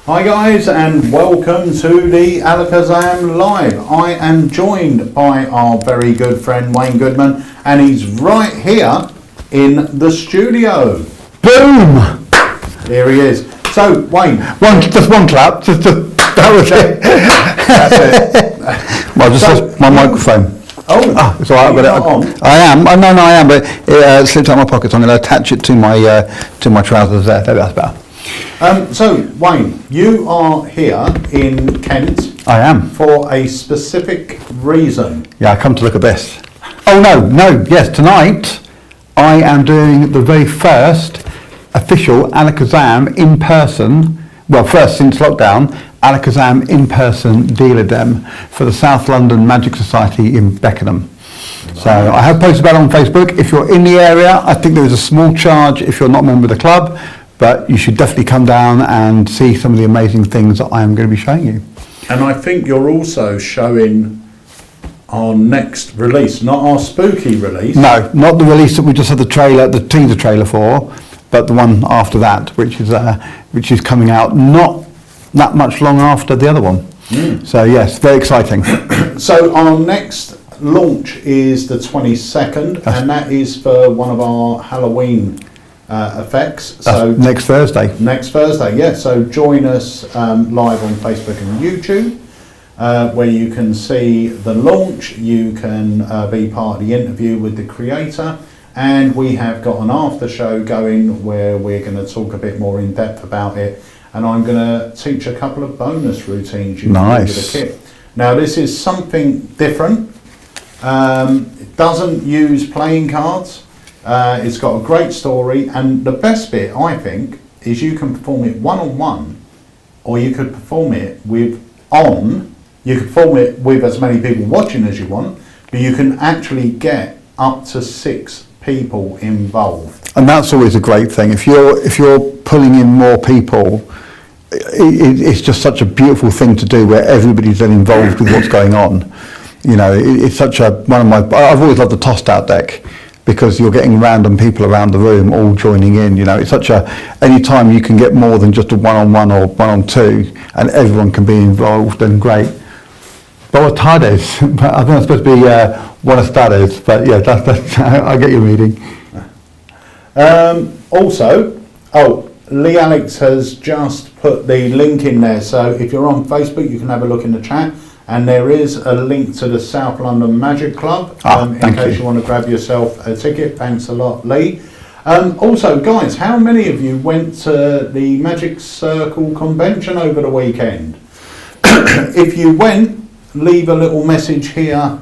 Hi guys, and welcome to the ALAKAZAM Live. I am joined by our very good friend Wayne Goodman, and he's right here in the studio. Boom! Here he is. So Wayne, Just one clap. Just that was it. That's it. Well, just my microphone. Oh, it's all right. I am. No, I am. But it slipped out of my pocket. So I'm going to attach it to my trousers there. There, that's better. So Wayne, you are here in Kent. I am. For a specific reason. Yeah, I come to look at this. Oh no. Yes, tonight I am doing the very first official ALAKAZAM in person. Well, first since lockdown, ALAKAZAM in person dealer dem for the South London Magic Society in Beckenham. So I have posted about it on Facebook. If you're in the area, I think there is a small charge if you're not a member of the club, but you should definitely come down and see some of the amazing things that I am going to be showing you. And I think you're also showing our next release, not our spooky release. No, not the release that we just had the teaser trailer for, but the one after that, which is coming out not that much long after the other one. So yes, very exciting. So our next launch is the 22nd, and that is for one of our Halloween effects. So next Thursday. Next Thursday, yeah. So join us live on Facebook and YouTube, where you can see the launch. You can be part of the interview with the creator, and we have got an after show going where we're going to talk a bit more in depth about it. And I'm going to teach a couple of bonus routines you can do with the kit. Now this is something different. It doesn't use playing cards. It's got a great story, and the best bit I think is you can perform it one-on-one, or you could perform it you could perform it with as many people watching as you want, but you can actually get up to 6 people involved. And that's always a great thing. If you're pulling in more people, it's just such a beautiful thing to do where everybody's then involved with what's going on. You know, it's such I've always loved the tossed out deck, because you're getting random people around the room all joining in. You know, it's any time you can get more than just a one-on-one or one-on-two and everyone can be involved, then great. Buenas tardes. I think it's supposed to be buenas tardes, but yeah, that's I get your reading. Also, Lee Alex has just put the link in there, so if you're on Facebook you can have a look in the chat, and there is a link to the South London Magic Club in case you want to grab yourself a ticket. Thanks a lot, Lee. Also guys, how many of you went to the Magic Circle convention over the weekend? If you went, leave a little message here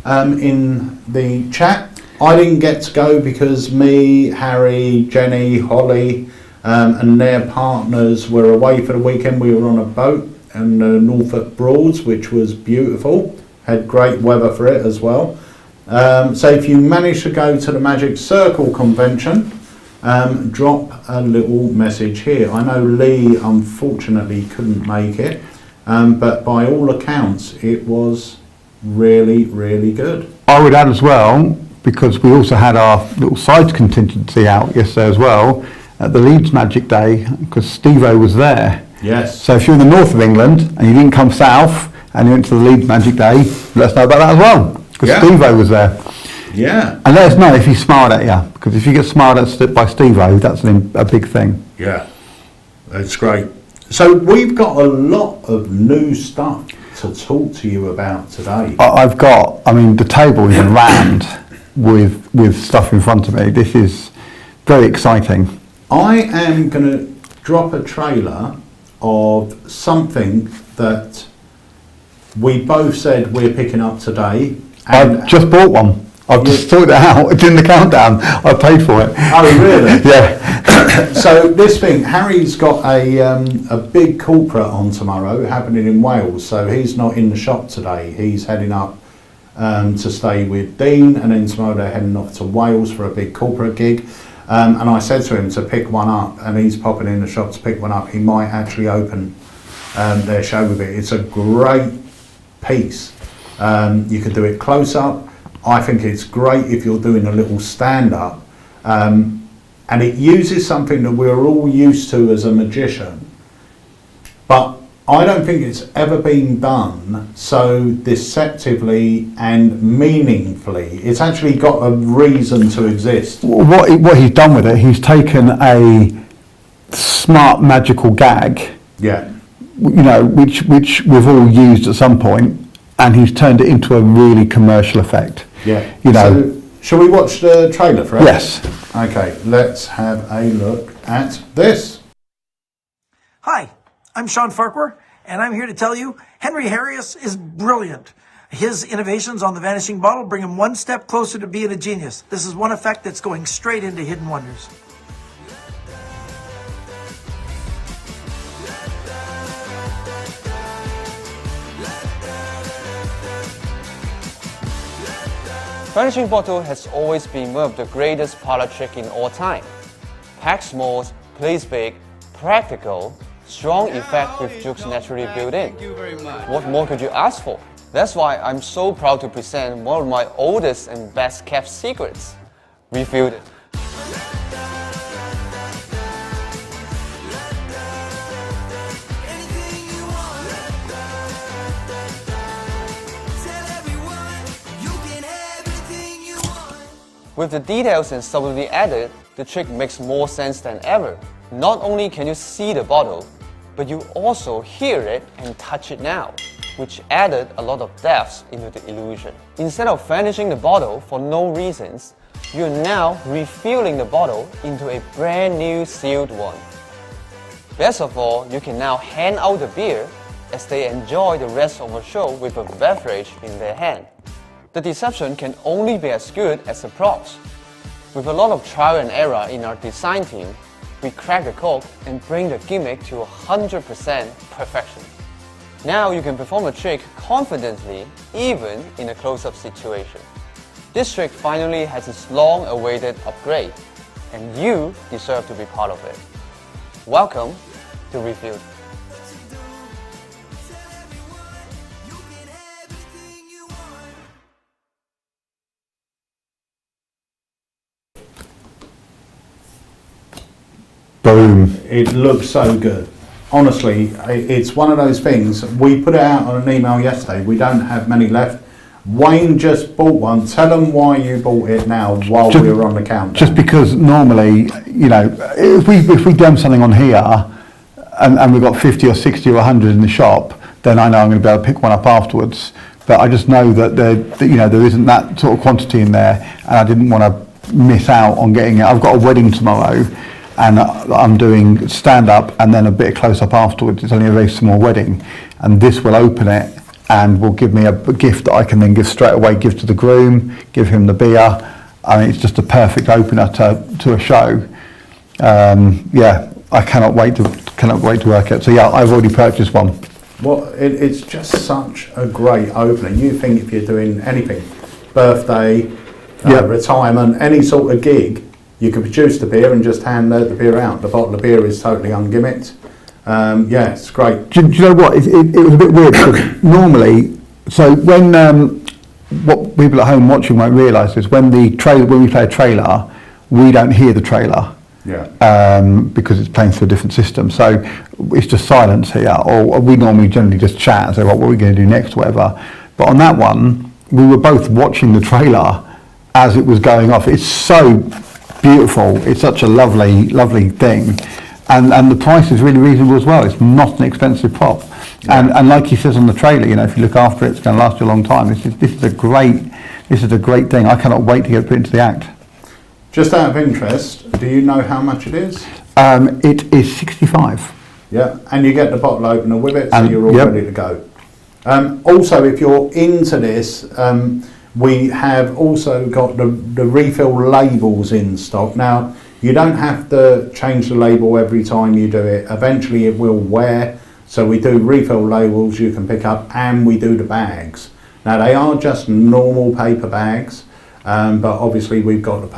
in the chat. I didn't get to go because me, Harry, Jenny, Holly and their partners were away for the weekend. We were on a boat in the Norfolk Broads, which was beautiful, had great weather for it as well. So if you manage to go to the Magic Circle convention, drop a little message here. I know Lee unfortunately couldn't make it, but by all accounts it was really, really good. I would add as well, because we also had our little side contingency out yesterday as well at the Leeds Magic Day, because Steve-O was there. Yes. So if you're in the north of England and you didn't come south and you went to the Leeds Magic Day, let us know about that as well, because Steve-O was there. Yeah. And let us know if he smiled at you, because if you get smiled at by Steve-O, that's a big thing. Yeah, that's great. So we've got a lot of new stuff to talk to you about today. The table is rammed with stuff in front of me. This is very exciting. I am going to drop a trailer of something that we both said we're picking up today. I've just bought one. I've just sorted it out. It's in the countdown. I paid for it. Oh, really? Yeah. So this thing, Harry's got a big corporate on tomorrow happening in Wales. So he's not in the shop today. He's heading up to stay with Dean, and then tomorrow they're heading off to Wales for a big corporate gig. And I said to him to pick one up, and he's popping in the shop to pick one up. He might actually open their show with it. It's a great piece. You could do it close up. I think it's great if you're doing a little stand up. And it uses something that we're all used to as a magician. I don't think it's ever been done so deceptively and meaningfully. It's actually got a reason to exist. What he's done with it, he's taken a smart magical gag, Yeah. you know, which we've all used at some point, and he's turned it into a really commercial effect. Yeah. You know. So, shall we watch the trailer for it? Yes. Okay, let's have a look at this. Hi, I'm Sean Farquhar, and I'm here to tell you Henry Harris is brilliant. His innovations on the vanishing bottle bring him one step closer to being a genius. This is one effect that's going straight into Hidden Wonders. Vanishing bottle has always been one of the greatest parlor trick in all time. Pack small, plays big, practical, strong effect with jukes naturally built in. What more could you ask for? That's why I'm so proud to present one of my oldest and best kept secrets. Refilled it. With the details and subtlety added, the trick makes more sense than ever. Not only can you see the bottle, but you also hear it and touch it now, which added a lot of depth into the illusion. Instead of vanishing the bottle for no reasons, you're now refilling the bottle into a brand new sealed one. Best of all, you can now hand out the beer as they enjoy the rest of the show with a beverage in their hand. The deception can only be as good as the props. With a lot of trial and error in our design team, we crack the code and bring the gimmick to 100% perfection. Now you can perform the trick confidently, even in a close-up situation. This trick finally has its long-awaited upgrade, and you deserve to be part of it. Welcome to Refilled. Boom. It looks so good. Honestly, it's one of those things. We put it out on an email yesterday. We don't have many left. Wayne just bought one. Tell them why you bought it now while we're on the countdown. Just because normally, you know, if we've done something on here and we've got 50 or 60 or 100 in the shop, then I know I'm going to be able to pick one up afterwards. But I just know that there isn't that sort of quantity in there, and I didn't want to miss out on getting it. I've got a wedding tomorrow, and I'm doing stand-up and then a bit of close-up afterwards. It's only a very small wedding, and this will open it and will give me a gift that I can then give straight away, give to the groom, give him the beer. I mean, it's just a perfect opener to a show. Yeah, I cannot wait to work it. So yeah, I've already purchased one. Well, it's just such a great opening. You think if you're doing anything, birthday, retirement, any sort of gig, you can produce the beer and just hand the beer out. The bottle of beer is totally ungimmicked. Yeah, it's great. Do you know what? It was a bit weird because normally, so when what people at home watching won't realise is when we play a trailer, we don't hear the trailer. Yeah. Because it's playing through a different system. So it's just silence here, or we normally generally just chat and say, well, what are we going to do next, or whatever. But on that one, we were both watching the trailer as it was going off. It's so beautiful. It's such a lovely, lovely thing. And the price is really reasonable as well. It's not an expensive prop. Yeah. And like he says on the trailer, you know, if you look after it, it's going to last you a long time. This is a great thing. I cannot wait to get put into the act. Just out of interest, do you know how much it is? It is 65. Yeah, and you get the bottle opener with it, so you're all ready to go. Also, if you're into this, we have also got the refill labels in stock. Now, you don't have to change the label every time you do it. Eventually it will wear, so we do refill labels you can pick up, and we do the bags. Now, they are just normal paper bags. But obviously we've got the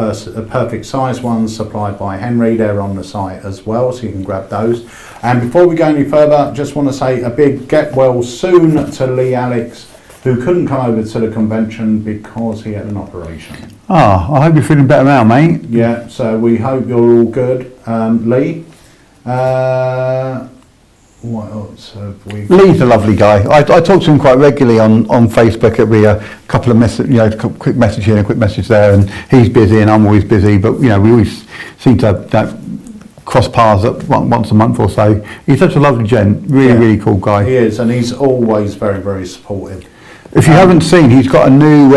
perfect size ones supplied by Henry. They're on the site as well, so you can grab those. And before we go any further, just want to say a big get well soon to Lee Alex, who couldn't come over to the convention because he had an operation. Oh, I hope you're feeling better now, mate. Yeah, so we hope you're all good, Lee. What else have we? Lee's a lovely guy. I talk to him quite regularly on Facebook. It'll be a couple of quick message here and a quick message there, and he's busy and I'm always busy. But we always seem to cross paths once a month or so. He's such a lovely gent, really cool guy. He is, and he's always very, very supportive. If you haven't seen, he's got a new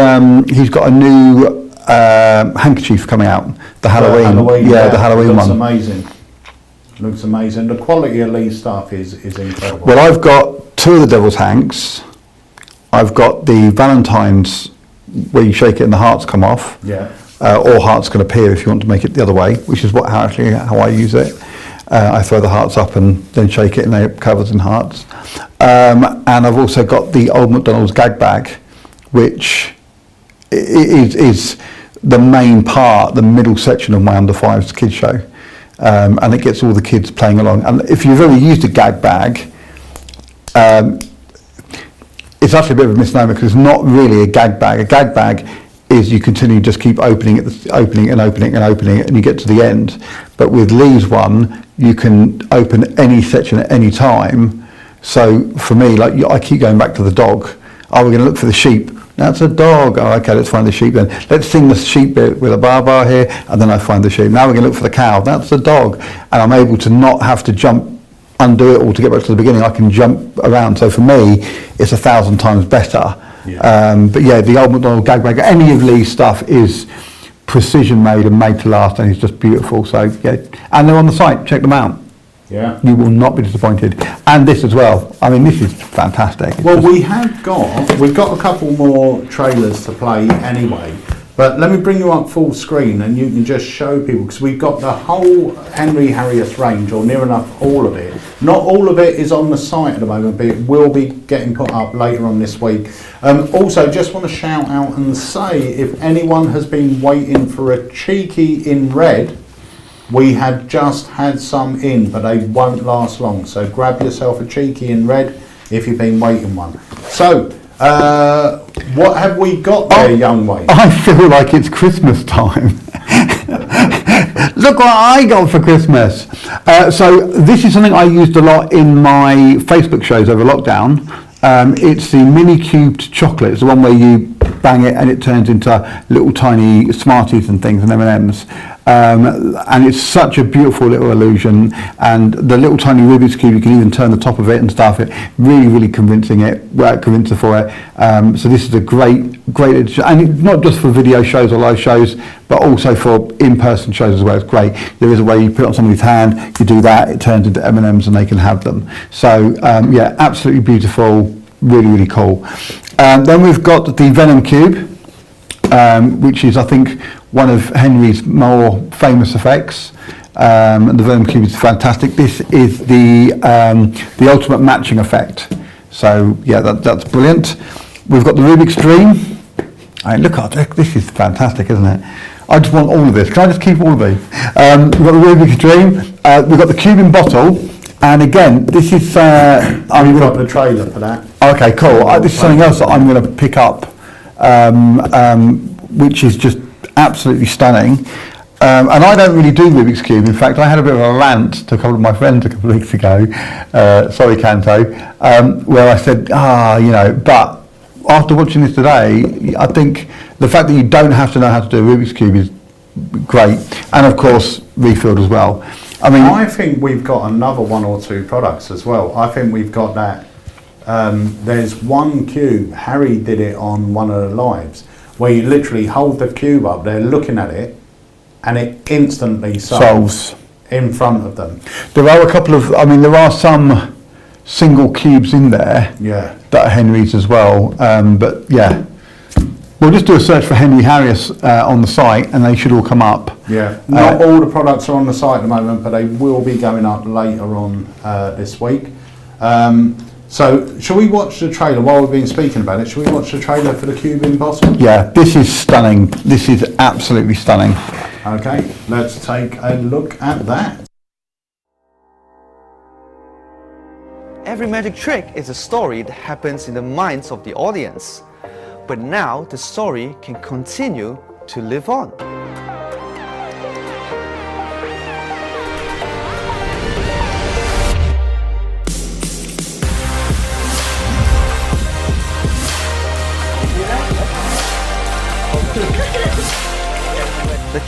handkerchief coming out. The Halloween, the Halloween one. Looks amazing. Looks amazing. The quality of Lee's stuff is incredible. Well, I've got 2 of the Devil's Hanks. I've got the Valentine's where you shake it and the hearts come off. Yeah. Or hearts can appear if you want to make it the other way, which is how I use it. I throw the hearts up and then shake it and it covers in hearts. And I've also got the Old McDonald's gag bag, which is the main part, the middle section of my under 5s kids show. And it gets all the kids playing along. And if you've ever used a gag bag, it's actually a bit of a misnomer because it's not really a gag bag. A gag bag is you continue to just keep opening it, opening it, and you get to the end. But with Lee's one, you can open any section at any time. So for me, like I keep going back to the dog. Oh, we're going to look for the sheep. That's a dog. Oh, okay, let's find the sheep then. Let's sing the sheep bit with a bar here, and then I find the sheep. Now we're going to look for the cow. That's the dog. And I'm able to not have to undo it all to get back to the beginning. I can jump around. So for me, it's 1,000 times better. Yeah. But yeah, the Old McDonald gag bag, any of Lee's stuff is precision made and made to last, and it's just beautiful. So yeah, and they're on the site. Check them out. Yeah. You will not be disappointed. And this as well. I mean, this is fantastic. Well, we've got a couple more trailers to play anyway. But let me bring you up full screen and you can just show people, because we've got the whole Henry Harrius range, or near enough all of it. Not all of it is on the site at the moment, but it will be getting put up later on this week. Also, just want to shout out and say, if anyone has been waiting for a cheeky in red, we have just had some in, but they won't last long. So grab yourself a cheeky in red if you've been waiting one. So, what have we got there, young Wayne? I feel like it's Christmas time. Look what I got for Christmas. So this is something I used a lot in my Facebook shows over lockdown. It's the mini cubed chocolate. It's the one where you bang it and it turns into little tiny Smarties and things and M&Ms. And it's such a beautiful little illusion, and the little tiny Rubik's Cube, you can even turn the top of it and stuff. It really convincing for it. So this is a great edition, and not just for video shows or live shows, but also for in-person shows as well. It's great. There is a way you put it on somebody's hand, you do that, it turns into M&Ms and they can have them. So yeah, absolutely beautiful, really cool. Then we've got the Venom Cube, which is, I think, one of Henry's more famous effects. The Venom Cube is fantastic. This is the ultimate matching effect. So yeah, that's brilliant. We've got the Rubik's Dream. Look at this, is fantastic, isn't it? I just want all of this. Can I just keep all of these? We've got the Rubik's Dream. We've got the Cube in Bottle. And again, this is... I've got the trailer for that. Okay, cool. This is something else that I'm going to pick up, which is just absolutely stunning. And I don't really do Rubik's Cube. In fact, I had a bit of a rant to a couple of my friends a couple of weeks ago, sorry Canto, where I said, but after watching this today, I think the fact that you don't have to know how to do a Rubik's Cube is great. And of course, refilled as well. I think we've got another 1 or 2 products as well. I think we've got that. There's one cube, Harry did it on one of the lives, where you literally hold the cube up, they're looking at it, and it instantly solves in front of them. There are a couple of, there are some single cubes in there that are Henry's as well, but yeah. We'll just do a search for Henry Harrius on the site and they should all come up. Yeah, not all the products are on the site at the moment, but they will be going up later on this week. So, shall we watch the trailer while we've been speaking about it? Shall we watch the trailer for the Cube in Bottle? Yeah, this is stunning. This is absolutely stunning. Okay, let's take a look at that. Every magic trick is a story that happens in the minds of the audience. But now the story can continue to live on.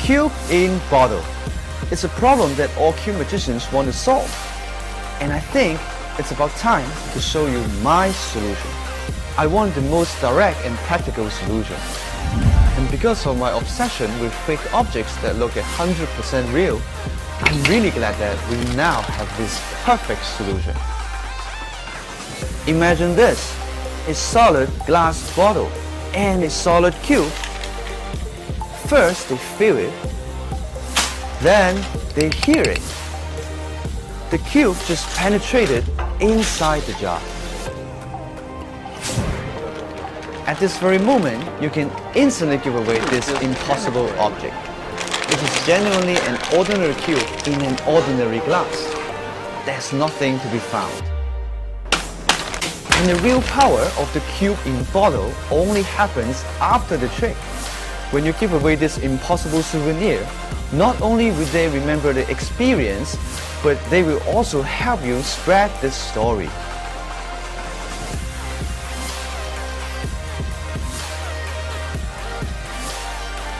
Cube in bottle. It's a problem that all cube magicians want to solve. And I think it's about time to show you my solution. I want the most direct and practical solution. And because of my obsession with fake objects that look 100% real, I'm really glad that we now have this perfect solution. Imagine this, a solid glass bottle and a solid cube. First they feel it, then they hear it. The cube just penetrated inside the jar. At this very moment, you can instantly give away this impossible object. It is genuinely an ordinary cube in an ordinary glass. There's nothing to be found. And the real power of the cube in bottle only happens after the trick. When you give away this impossible souvenir, not only will they remember the experience, but they will also help you spread this story.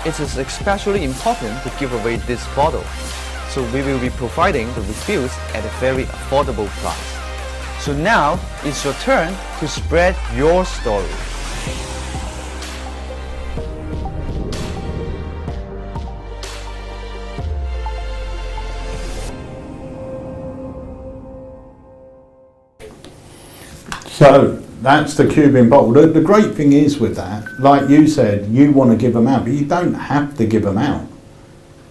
It is especially important to give away this bottle, so we will be providing the refills at a very affordable price. So now it's your turn to spread your story. So that's the cube in bottle. The great thing is with that, like you said, you want to give them out, but you don't have to give them out.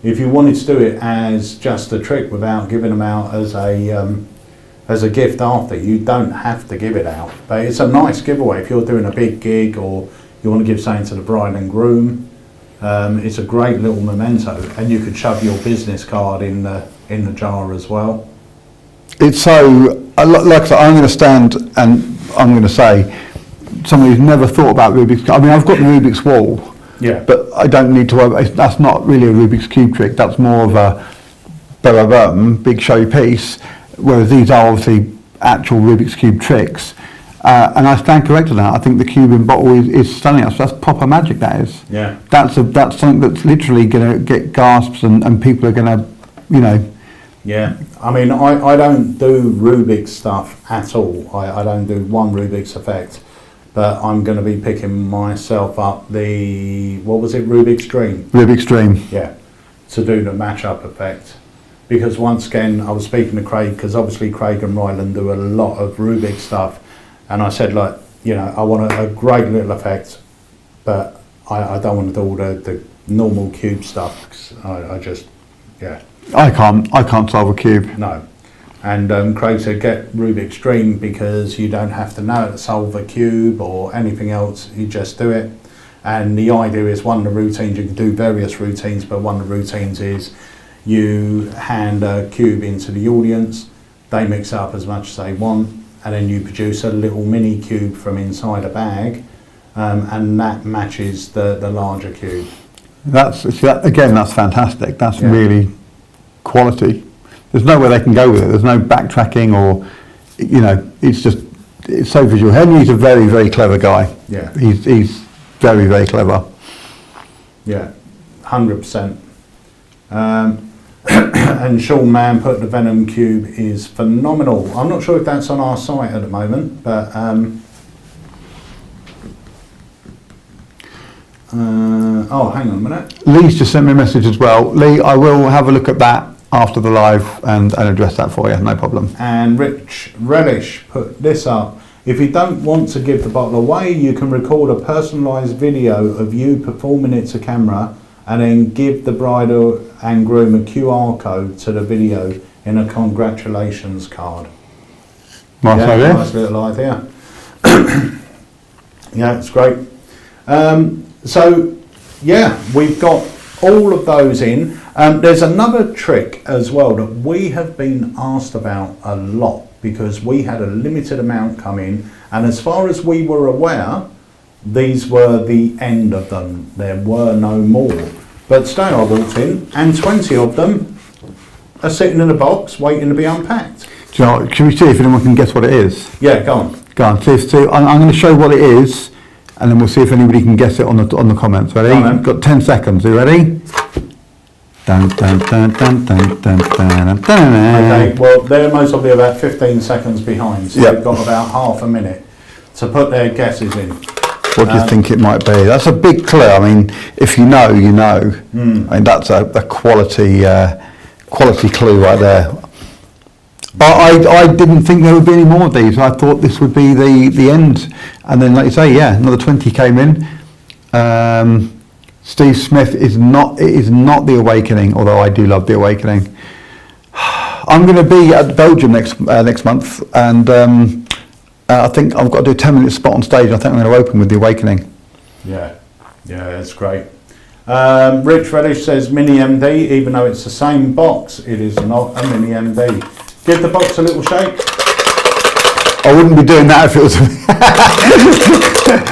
If you wanted to do it as just a trick without giving them out as a gift after, you don't have to give it out. But it's a nice giveaway if you're doing a big gig or you want to give something to the bride and groom. It's a great little memento, and you could shove your business card in the jar as well. It's so, like I said, I'm going to stand and I'm going to say, somebody who's never thought about Rubik's, I mean, I've got the Rubik's wall, Yeah. but I don't need to worry, that's not really a Rubik's Cube trick, that's more of a big showy piece, whereas these are obviously actual Rubik's Cube tricks. And I stand corrected on that. I think the cube in bottle is stunning. That's proper magic, that is. Yeah. That's something that's literally going to get gasps and people are going to, you know. Yeah, I mean, I don't do Rubik's stuff at all. I don't do one Rubik's effect, but I'm going to be picking myself up the, what was it, Rubik's Dream? Rubik's Dream. Yeah, to do the match-up effect. Because once again, I was speaking to Craig, because obviously Craig and Ryland do a lot of Rubik's stuff, and I said, like, you know, I want a great little effect, but I don't want to do all the normal cube stuff, 'cause I just, yeah. I can't solve a cube. No. And Craig said get Rubik's Dream because you don't have to know how to solve a cube or anything else, you just do it. And the idea is one of the routines, you can do various routines, but one of the routines is you hand a cube into the audience, they mix up as much as they want, and then you produce a little mini cube from inside a bag, and that matches the larger cube. Again, that's fantastic. That's Yeah. really quality. There's nowhere they can go with it. There's no backtracking or, you know, it's so visual. Henry's a very, very clever guy. Yeah. He's very, very clever. Yeah, 100%. And Sean Mann put the Venom Cube is phenomenal. I'm not sure if that's on our site at the moment, but oh, hang on a minute. Lee's just sent me a message as well. Lee, I will have a look at that after the live and address that for you, no problem. And Rich Relish put this up. If you don't want to give the bottle away, you can record a personalised video of you performing it to camera and then give the bride and groom a QR code to the video in a congratulations card. Nice idea. Nice little idea. Yeah, it's great. So, yeah, we've got all of those in. There's another trick as well that we have been asked about a lot because we had a limited amount come in, and as far as we were aware, these were the end of them. There were no more. But today I walked in and 20 of them are sitting in a box waiting to be unpacked. Do you know, can we see if anyone can guess what it is? Yeah, go on. Go on. So I'm going to show what it is, and then we'll see if anybody can guess it on the comments. Ready? Go on, then. Got 10 seconds. Are you ready? Dun, dun, dun, dun, dun, dun, dun, dun, Okay, well, they're most probably about 15 seconds behind, so Yep. they've got about half a minute to put their guesses in. What do you think it might be? That's a big clue. I mean, if you know, you know. I mean, that's a quality clue right there. I didn't think there would be any more of these. I thought this would be the end. And then, like you say, yeah, another 20 came in. Steve Smith is not The Awakening, although I do love The Awakening. I'm going to be at Belgium next month, and I think I've got to do a 10-minute spot on stage. I think I'm going to open with The Awakening. Yeah, that's great. Rich Reddish says Mini MD, even though it's the same box, it is not a Mini MD. Give the box a little shake. I wouldn't be doing that if it was.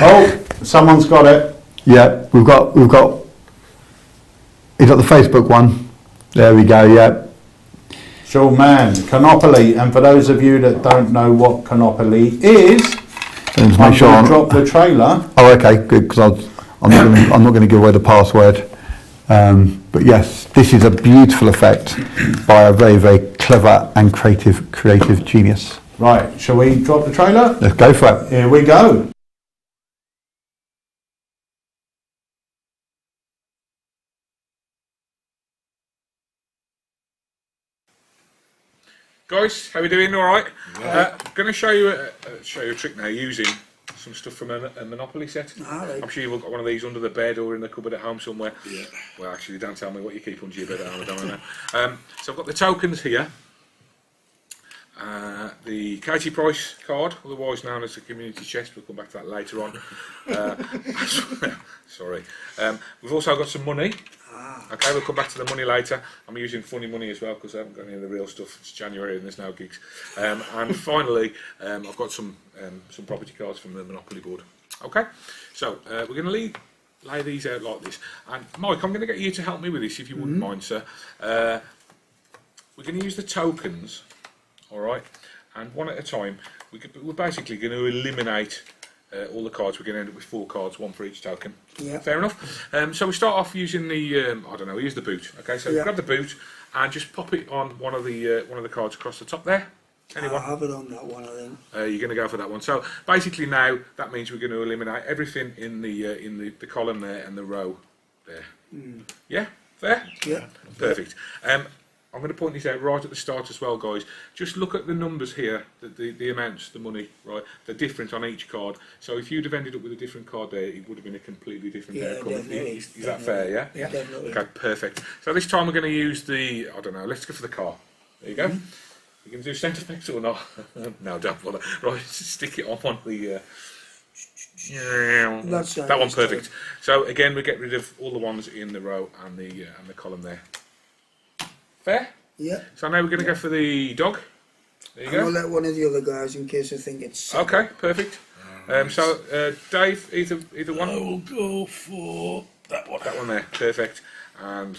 Oh, someone's got it. Yeah, we've got. Is that the Facebook one? There we go. Yeah. Sure, man. Canopoly, and for those of you that don't know what Canopoly is, Let's I'm make sure. going to drop the trailer. Oh, okay, good. Because I'm not going to give away the password. But yes, this is a beautiful effect by a very, very clever and creative genius. Right, shall we drop the trailer? Let's go for it. Here we go. Guys, how we doing? All right. I'm going to show you a trick now using some stuff from a Monopoly set. Right. I'm sure you've got one of these under the bed or in the cupboard at home somewhere. Yeah. Well, actually, don't tell me what you keep under your bed at home. I don't know. So I've got the tokens here. The Katie Price card, otherwise known as the community chest. We'll come back to that later on. Sorry. We've also got some money. Okay, we'll come back to the money later. I'm using funny money as well because I haven't got any of the real stuff. It's January and there's no gigs. And finally, I've got some property cards from the Monopoly board. Okay, so we're going to lay these out like this. And Mike, I'm going to get you to help me with this if you wouldn't mind, sir. We're going to use the tokens, all right, and one at a time. We're basically going to eliminate all the cards. We're going to end up with 4 cards, 1 for each token. Yeah. Fair enough. So we start off using the I don't know. We use the boot. Okay, so grab the boot and just pop it on one of the cards across the top there. Anyone? I have it on that one, I think. You're going to go for that one. So basically now that means we're going to eliminate everything in the column there and the row there. Yeah, fair. Yeah. Perfect. I'm going to point this out right at the start as well, guys. Just look at the numbers here, the amounts, the money, right? They're different on each card. So if you'd have ended up with a different card there, it would have been a completely different outcome. Is that fair, yeah? Yeah, definitely. Okay, perfect. So this time we're going to use the, I don't know, let's go for the car. There you go. You can do centre effects or not? No, don't bother. Right, stick it on one of the... that one, perfect. So again, we get rid of all the ones in the row and the column there. Fair? Yeah. So now we're going to go for the dog. There you go. I'll let one of the other guys in case I think it's... Okay, perfect. So Dave, either one? I will go for that one. That one there, perfect. And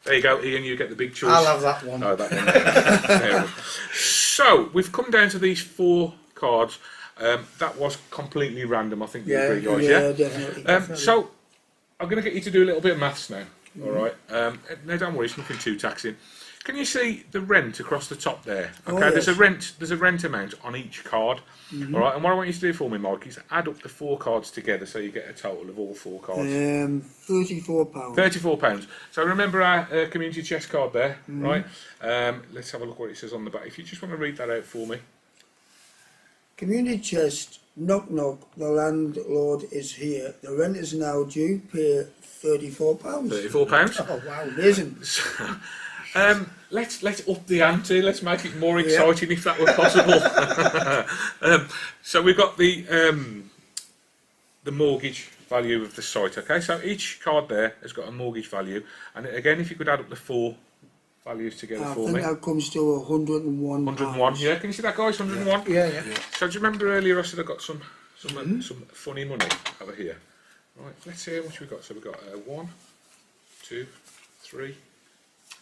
there you go, Ian, you get the big choice. I'll have that one. Oh, that one there. So we've come down to these 4 cards. That was completely random, I think you agree, guys, yeah? Definitely. So I'm going to get you to do a little bit of maths now. All right. No, don't worry. It's nothing too taxing. Can you see the rent across the top there? Okay. Yes. There's a rent amount on each card. All right. And what I want you to do for me, Mike, is add up the 4 cards together so you get a total of all 4 cards. £34. £34. So remember our community chest card there, right? Let's have a look what it says on the back. If you just want to read that out for me. Community chest. Knock knock. The landlord is here. The rent is now due. Pay £34. £34. Oh wow, amazing. Let's up the ante. Let's make it more exciting if that were possible. So we've got the mortgage value of the site. Okay, so each card there has got a mortgage value, and again, if you could add up the 4 values together I for think me. that comes to £101. 101. Yeah, can you see that, guys? 101. Yeah. So do you remember earlier I said I got some funny money over here? Right, let's see how much we've got. So we've got 1, 2, 3,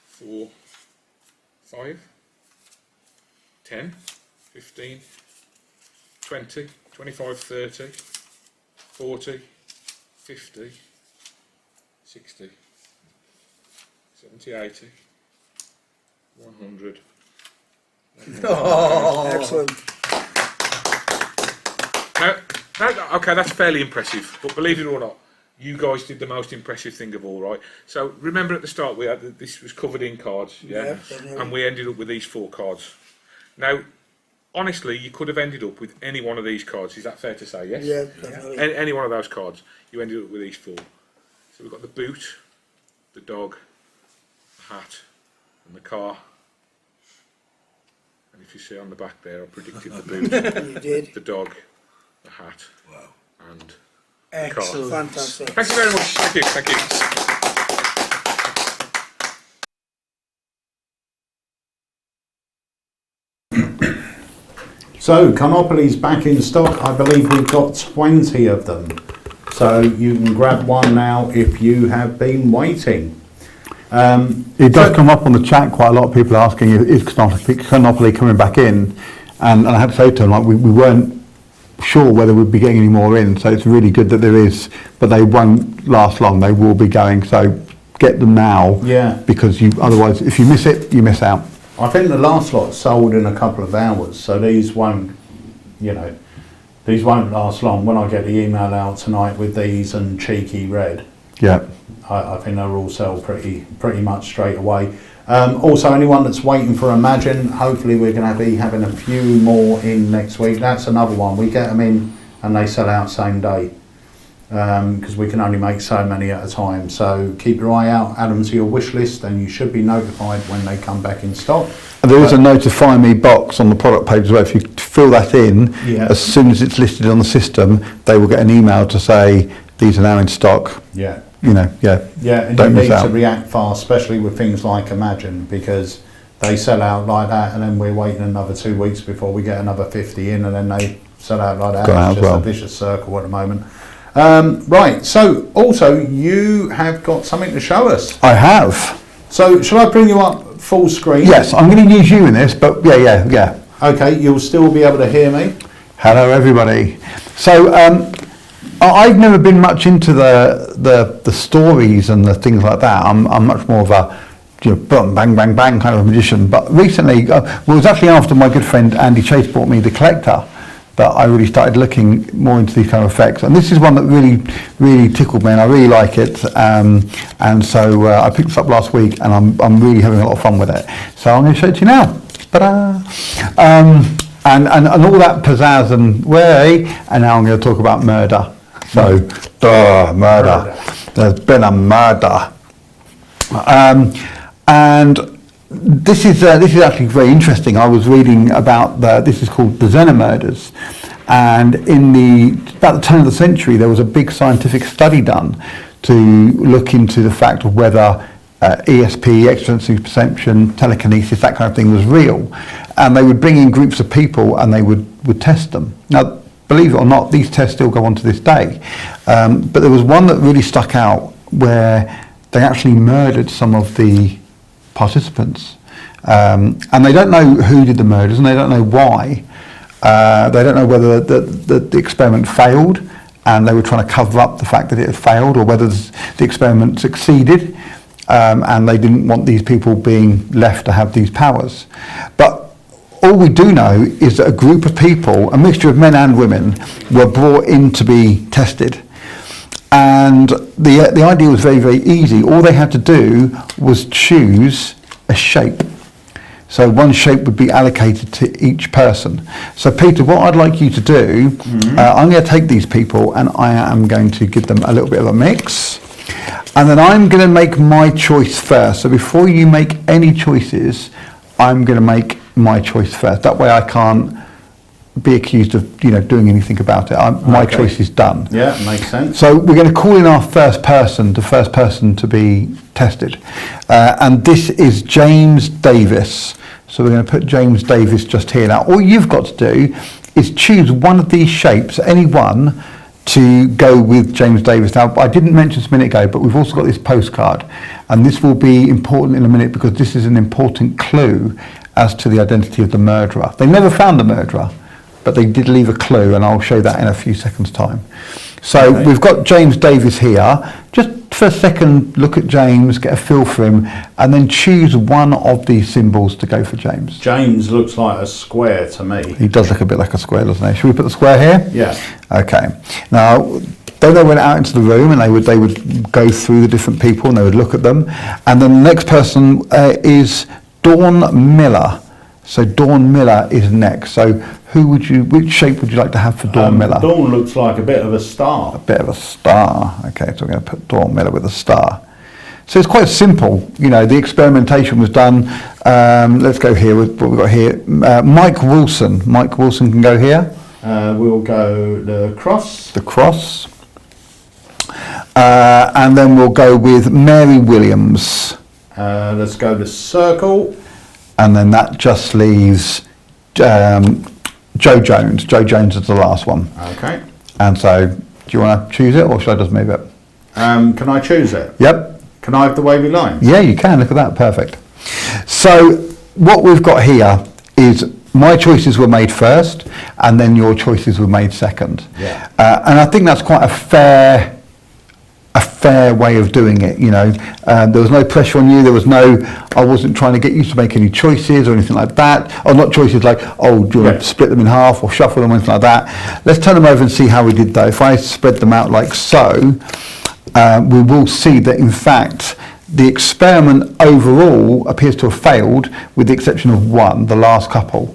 4, 5, 10, 15, 20, 25, 30, 40, 50, 60, 70, 80, 100. Excellent. Okay, that's fairly impressive, but believe it or not, you guys did the most impressive thing of all, right? So remember at the start we had this was covered in cards, yeah, and we ended up with these 4 cards. Now, honestly, you could have ended up with any one of these cards. Is that fair to say? Yes. Yeah, definitely. Any one of those cards, you ended up with these 4. So we've got the boot, the dog, the hat, and the car. And if you see on the back there, I predicted the boot, You did. the dog, the hat, and the car. Excellent. Fantastic. Thank you very much. Thank you. Thank you. So, Carnopoly's back in stock. I believe we've got 20 of them. So you can grab one now if you have been waiting. It does come up on the chat quite a lot of people asking, is Carnopoly coming back in? And I have to say to them, like, we weren't sure whether we'd be getting any more in, so it's really good that there is, but they won't last long. They will be going, so get them now. Yeah. Because otherwise, if you miss it, you miss out. I think the last lot sold in a couple of hours, so these won't, these won't last long. When I get the email out tonight with these and Cheeky Red, Yeah. I think they'll all sell pretty much straight away. Also, anyone that's waiting for Imagine, hopefully we're going to be having a few more in next week. That's another one. We get them in and they sell out same day because we can only make so many at a time. So keep your eye out, add them to your wish list, and you should be notified when they come back in stock. And there is a notify me box on the product page as well. If you fill that in, as soon as it's listed on the system, they will get an email to say these are now in stock. Yeah. And you need to react fast, especially with things like Imagine, because they sell out like that and then we're waiting another 2 weeks before we get another 50 in, and then they sell out like that. It's just a vicious circle at the moment. Right, so also you have got something to show us. I have. So shall I bring you up full screen? Yes, I'm going to use you in this, but yeah. Okay, you'll still be able to hear me. Hello everybody. So I've never been much into the stories and the things like that. I'm much more of a bang bang bang kind of a magician. But recently, it was actually after my good friend Andy Chase bought me the Collector that I really started looking more into these kind of effects. And this is one that really tickled me, and I really like it. And so I picked this up last week, and I'm really having a lot of fun with it. So I'm going to show it to you now. Ta-da! And all that pizzazz and way, and now I'm going to talk about murder. So, murder. There's been a murder. And this is actually very interesting. I was reading about this is called the Zena murders, and about the turn of the century there was a big scientific study done to look into the fact of whether ESP, extrasensory perception, telekinesis, that kind of thing was real, and they would bring in groups of people and they would test them. Now, believe it or not, these tests still go on to this day, but there was one that really stuck out where they actually murdered some of the participants, and they don't know who did the murders and they don't know why. They don't know whether the experiment failed and they were trying to cover up the fact that it had failed, or whether the experiment succeeded and they didn't want these people being left to have these powers. But all we do know is that a group of people, a mixture of men and women, were brought in to be tested. And the idea was very, very easy. All they had to do was choose a shape. So one shape would be allocated to each person. So Peter, what I'd like you to do, I'm going to take these people and I am going to give them a little bit of a mix. And then I'm going to make my choice first. So before you make any choices, I'm going to make my choice first. That way I can't be accused of doing anything about it. My choice is done. Yeah, makes sense. So we're going to call in our first person to be tested, and this is James Davis. So we're going to put James Davis just here. Now all you've got to do is choose one of these shapes, any one, to go with James Davis. Now I didn't mention this a minute ago, but we've also got this postcard, and this will be important in a minute because this is an important clue as to the identity of the murderer. They never found the murderer, but they did leave a clue, and I'll show that in a few seconds' time. So we've got James Davis here. Just for a second look at James, get a feel for him, and then choose one of these symbols to go for James. James looks like a square to me. He does look a bit like a square, doesn't he? Should we put the square here? Yeah. Okay. Now, then they went out into the room and they would go through the different people and they would look at them. And then the next person is Dawn Miller. So Dawn Miller is next. So which shape would you like to have for Dawn Miller? Dawn looks like a bit of a star. A bit of a star. Okay, so we're going to put Dawn Miller with a star. So it's quite simple. You know, the experimentation was done. Let's go here with what we've got here. Mike Wilson. Mike Wilson can go here. We'll go the cross. The cross. And then we'll go with Mary Williams. Let's go the circle. And then that just leaves Joe Jones. Joe Jones is the last one. Okay. And so, do you want to choose it or should I just move it? Can I choose it? Yep. Can I have the wavy line? Yeah, you can. Look at that. Perfect. So, what we've got here is my choices were made first and then your choices were made second. Yeah. And I think that's quite a fair way of doing it, you know. There was no pressure on you. I wasn't trying to get you to make any choices or anything like that. Or not choices like, oh, do you want to split them in half or shuffle them or anything like that. Let's turn them over and see how we did that. If I spread them out like so, we will see that in fact the experiment overall appears to have failed with the exception of one, the last couple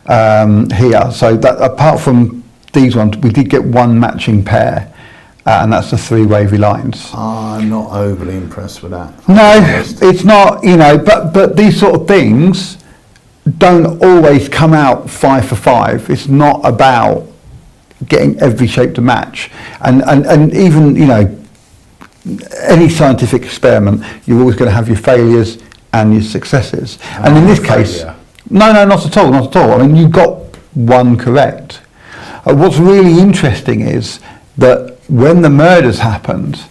here. So that apart from these ones, we did get one matching pair. And that's the three wavy lines. I'm not overly impressed with that. No, it's not, you know, but these sort of things don't always come out 5 for 5. It's not about getting every shape to match. And even, you know, any scientific experiment, you're always going to have your failures and your successes. And in this case, no, not at all, not at all. I mean, you got one correct. What's really interesting is that when the murders happened,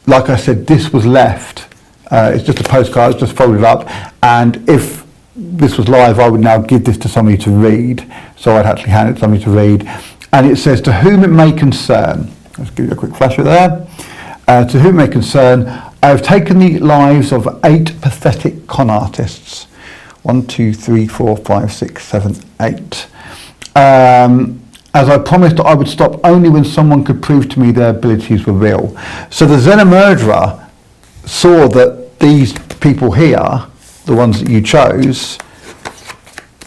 like I said, this was left. It's just a postcard, it's just folded up. And if this was live, I would now give this to somebody to read. So I'd actually hand it to somebody to read. And it says, to whom it may concern, let's give you a quick flasher there. To whom it may concern, I have taken the lives of 8 pathetic con artists. 1, 2, 3, 4, 5, 6, 7, 8. As I promised I would stop only when someone could prove to me their abilities were real. So the Xena murderer saw that these people here, the ones that you chose,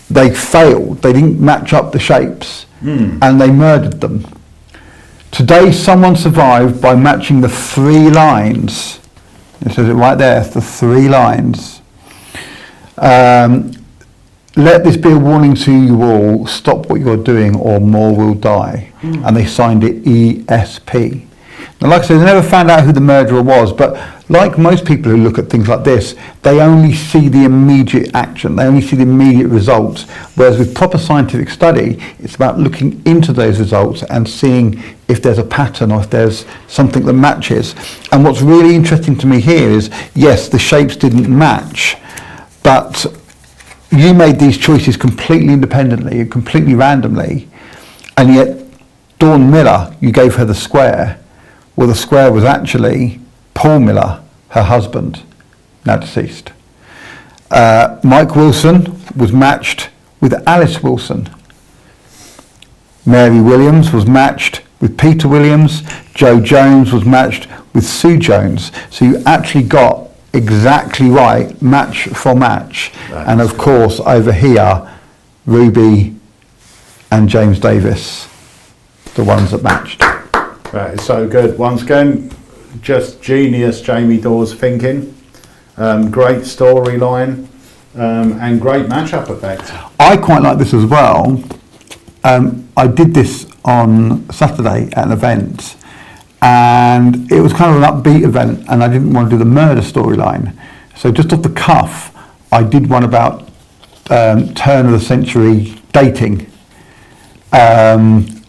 they failed. They didn't match up the shapes and they murdered them. Today someone survived by matching the 3 lines. It says it right there, the 3 lines. Let this be a warning to you all, stop what you're doing or more will die. And they signed it ESP. Now, like I said, they never found out who the murderer was, but like most people who look at things like this, they only see the immediate action, they only see the immediate results, whereas with proper scientific study, it's about looking into those results and seeing if there's a pattern or if there's something that matches. And what's really interesting to me here is, yes, the shapes didn't match, but you made these choices completely independently, completely randomly, and yet Dawn Miller, you gave her the square. Well, the square was actually Paul Miller, her husband, now deceased. Mike Wilson was matched with Alice Wilson. Mary Williams was matched with Peter Williams. Joe Jones was matched with Sue Jones. So you actually got exactly right, match for match. And of course, over here, Ruby and James Davis, the ones that matched. That is so good. Once again, just genius Jamie Dawes thinking. Great storyline and great matchup effect. I quite like this as well. I did this on Saturday at an event, and it was kind of an upbeat event, and I didn't want to do the murder storyline. So just off the cuff, I did one about turn of the century dating,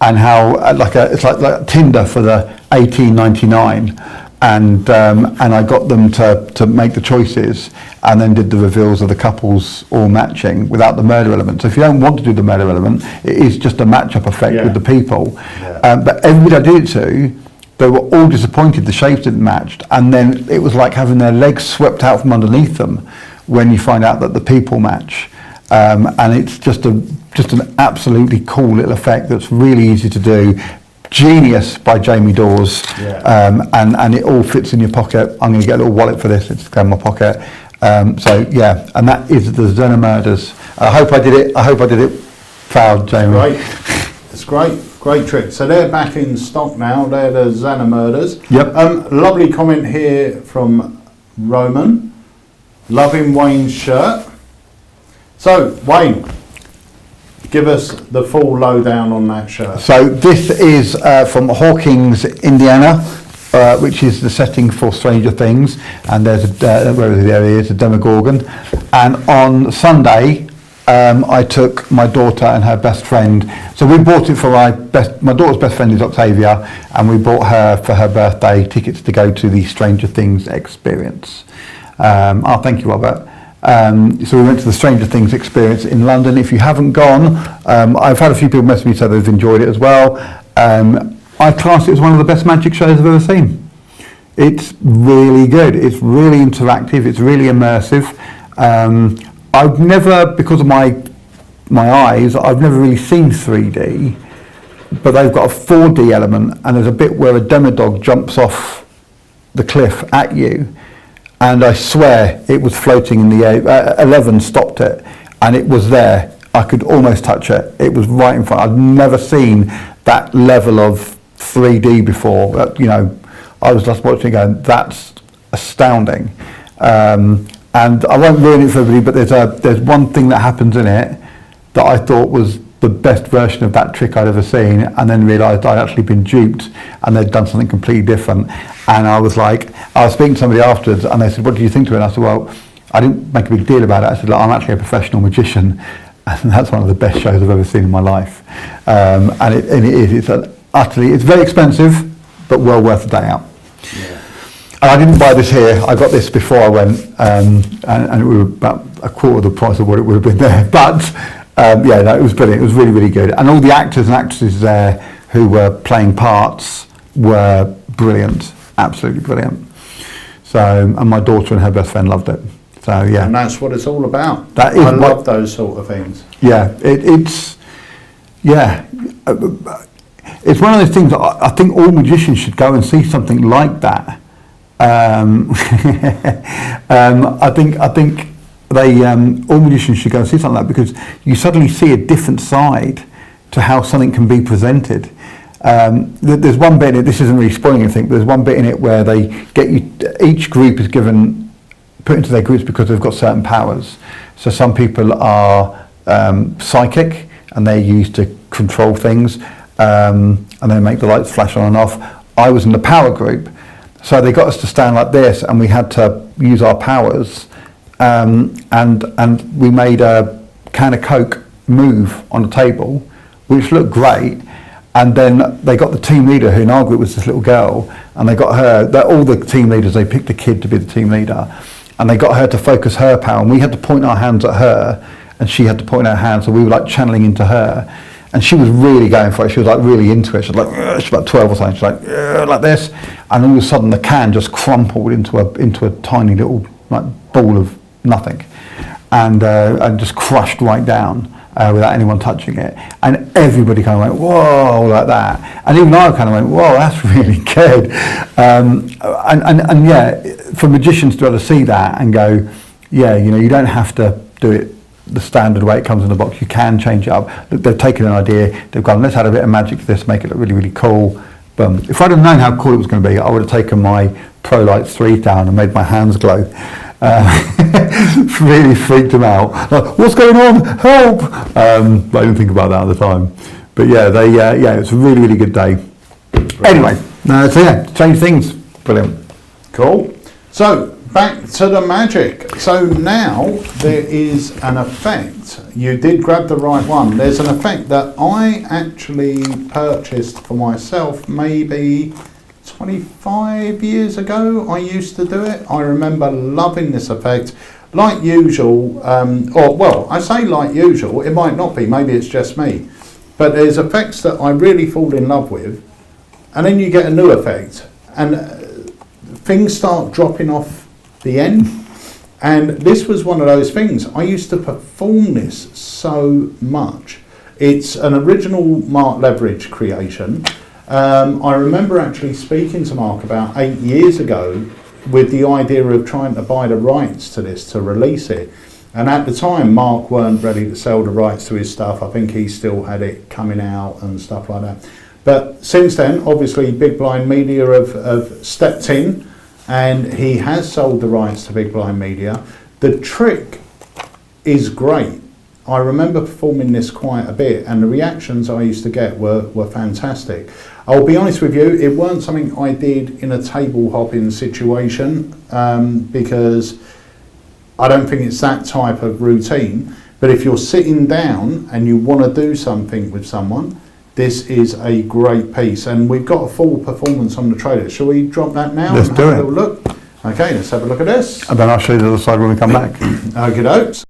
and how it's like Tinder for the 1899, and I got them to make the choices, and then did the reveals of the couples all matching without the murder element. So if you don't want to do the murder element, it is just a match-up effect with the people. But everybody I did it to they were all disappointed the shapes didn't match, and then it was like having their legs swept out from underneath them when you find out that the people match. And it's just an absolutely cool little effect that's really easy to do. Genius by Jamie Dawes. And it all fits in your pocket. I'm going to get a little wallet for this. It's in my pocket. So yeah, and that is the Zenna Murders. I hope I did it proud, Jamie. Great. It's great trick. So they're back in stock now. They're the Zenna Murders. Yep. Lovely comment here from Roman. Loving Wayne's shirt. So Wayne, give us the full lowdown on that shirt. So this is from Hawkins, Indiana, which is the setting for Stranger Things, and there's there he is, a Demogorgon. And on Sunday, I took my daughter and her best friend. So we bought it for my daughter's best friend is Octavia, and we bought her for her birthday tickets to go to the Stranger Things experience. Thank you, Robert. So we went to the Stranger Things experience in London. If you haven't gone, I've had a few people message me say they've enjoyed it as well. I class it as one of the best magic shows I've ever seen. It's really good. It's really interactive. It's really immersive. I've never, because of my eyes, I've never really seen 3D, but they've got a 4D element, and there's a bit where a demodog jumps off the cliff at you. And I swear it was floating in the air. 11 stopped it, and it was there. I could almost touch it. It was right in front. I'd never seen that level of 3D before. I was just watching it going, that's astounding. And I won't ruin it for everybody, but there's one thing that happens in it that I thought was the best version of that trick I'd ever seen, and then realised I'd actually been duped and they'd done something completely different. And I was speaking to somebody afterwards, and they said, what do you think to it? And I said, well, I didn't make a big deal about it. I said, look, I'm actually a professional magician, and that's one of the best shows I've ever seen in my life. And it is, it's very expensive, but well worth a day out. Yeah. And I didn't buy this here. I got this before I went, and it was about a quarter of the price of what it would have been there. But it was brilliant. It was really, really good. And all the actors and actresses there who were playing parts were brilliant, absolutely brilliant. So, and my daughter and her best friend loved it. So yeah, and that's what it's all about. That is I love those sort of things. Yeah, it's one of those things that I think all magicians should go and see something like that. I think they all magicians should go and see something like that, because you suddenly see a different side to how something can be presented. There's one bit in it, this isn't really spoiling anything, but there's one bit in it where they get you, each group is put into their groups because they've got certain powers. So some people are psychic, and they're used to control things, and they make the lights flash on and off. I was in the power group, so they got us to stand like this, and we had to use our powers, and we made a can of Coke move on a table, which looked great. And then they got the team leader, who in our group was this little girl, and they got her, all the team leaders, they picked a kid to be the team leader, and they got her to focus her power, and we had to point our hands at her, and she had to point her hands, so we were like channeling into her, and she was really going for it. She was like really into it. She was like, she's about 12 or something. She's like this, and all of a sudden the can just crumpled into a tiny little like ball of nothing, and just crushed right down. Without anyone touching it, and everybody kind of went whoa like that, and even I kind of went whoa, that's really good, and yeah, for magicians to be able to see that and go, yeah, you don't have to do it the standard way it comes in the box. You can change it up. They've taken an idea, they've gone, let's add a bit of magic to this, make it look really, really cool. Boom. If I'd have known how cool it was going to be, I would have taken my Pro Lights 3 down and made my hands glow. Really freaked him out. Like, what's going on? Help! But I didn't think about that at the time. But yeah, it's a really, really good day. Brilliant. Anyway, so yeah, change things. Brilliant. Cool. So back to the magic. So now there is an effect. You did grab the right one. There's an effect that I actually purchased for myself maybe 25 years ago. I used to do it. I remember loving this effect. Like usual, I say like usual, it might not be, maybe it's just me, but there's effects that I really fall in love with, and then you get a new effect, and things start dropping off the end. And this was one of those things. I used to perform this so much. It's an original Mark Leverage creation. I remember actually speaking to Mark about 8 years ago with the idea of trying to buy the rights to this to release it. And at the time, Mark weren't ready to sell the rights to his stuff. I think he still had it coming out and stuff like that. But since then, obviously, Big Blind Media have stepped in, and he has sold the rights to Big Blind Media. The trick is great. I remember performing this quite a bit, and the reactions I used to get were fantastic. I'll be honest with you, it weren't something I did in a table hopping situation, because I don't think it's that type of routine. But if you're sitting down and you want to do something with someone, this is a great piece. And we've got a full performance on the trailer. Shall we drop that now? Let's and do have it. a little look? Okay, let's have a look at this. And then I'll show you the other side when we come back. Okie dokes.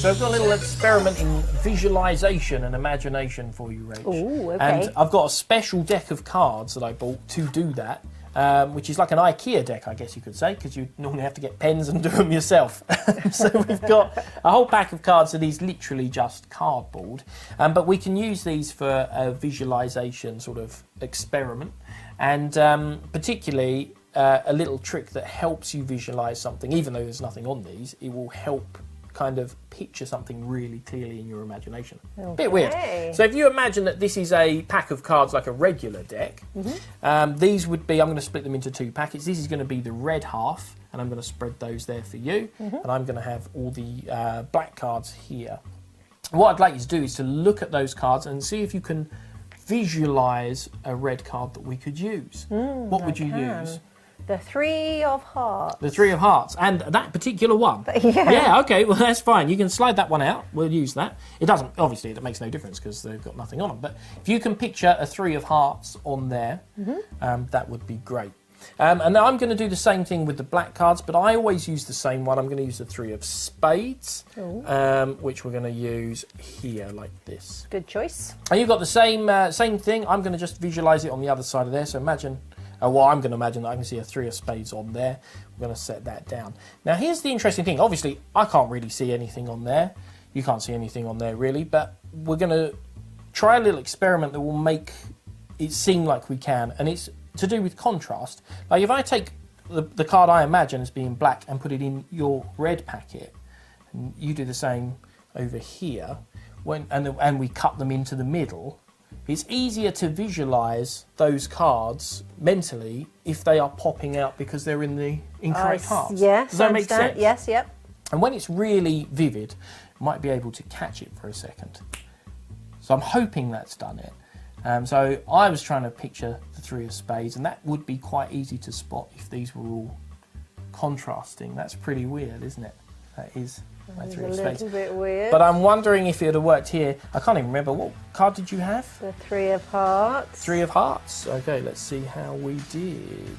So I've got a little experiment in visualization and imagination for you, Rach. Ooh, okay. And I've got a special deck of cards that I bought to do that, which is like an IKEA deck, I guess you could say, because you normally have to get pens and do them yourself. So we've got a whole pack of cards that is literally just cardboard, but we can use these for a visualization sort of experiment, and particularly a little trick that helps you visualize something. Even though there's nothing on these, it will help kind of picture something really clearly in your imagination. Okay. Bit weird. So if you imagine that this is a pack of cards like a regular deck, these would be, I'm going to split them into two packets. This is going to be the red half, and I'm going to spread those there for you, and I'm going to have all the black cards here. What I'd like you to do is to look at those cards and see if you can visualize a red card that we could use. What would you use? The Three of Hearts. The Three of Hearts, and that particular one. Yeah. Okay, well that's fine. You can slide that one out. We'll use that. It doesn't, obviously, it makes no difference because they've got nothing on them. But if you can picture a Three of Hearts on there, that would be great. And now I'm going to do the same thing with the black cards, but I always use the same one. I'm going to use the Three of Spades, which we're going to use here like this. Good choice. And you've got the same thing. I'm going to just visualize it on the other side of there. So imagine. Well, I'm going to imagine that I can see a Three of Spades on there. I'm going to set that down. Now, here's the interesting thing. Obviously, I can't really see anything on there. You can't see anything on there, really. But we're going to try a little experiment that will make it seem like we can. And it's to do with contrast. Like, if I take the card I imagine as being black and put it in your red packet, and you do the same over here, and we cut them into the middle, it's easier to visualise those cards mentally if they are popping out because they're in the incorrect halves. Yes, does that make sense? Yes, yep. And when it's really vivid, you might be able to catch it for a second. So I'm hoping that's done it. So I was trying to picture the Three of Spades, and that would be quite easy to spot if these were all contrasting. That's pretty weird, isn't it? That is my Three of Spades. A little bit weird. But I'm wondering if it would have worked here. I can't even remember. What card did you have? The Three of Hearts. Three of Hearts. Okay, let's see how we did.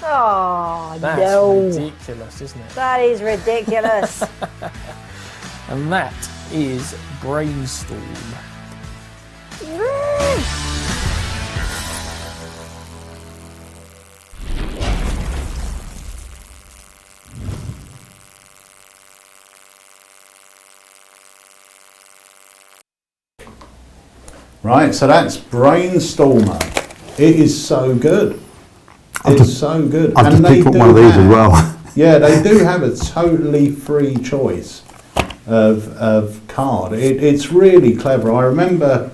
Oh, That's no. ridiculous, isn't it? That is ridiculous. And that is Brainstorm. Right, so that's Brainstormer. It is so good. It's so good. I've just picked up one of these as well. Yeah, they do have a totally free choice of card. It's really clever. I remember,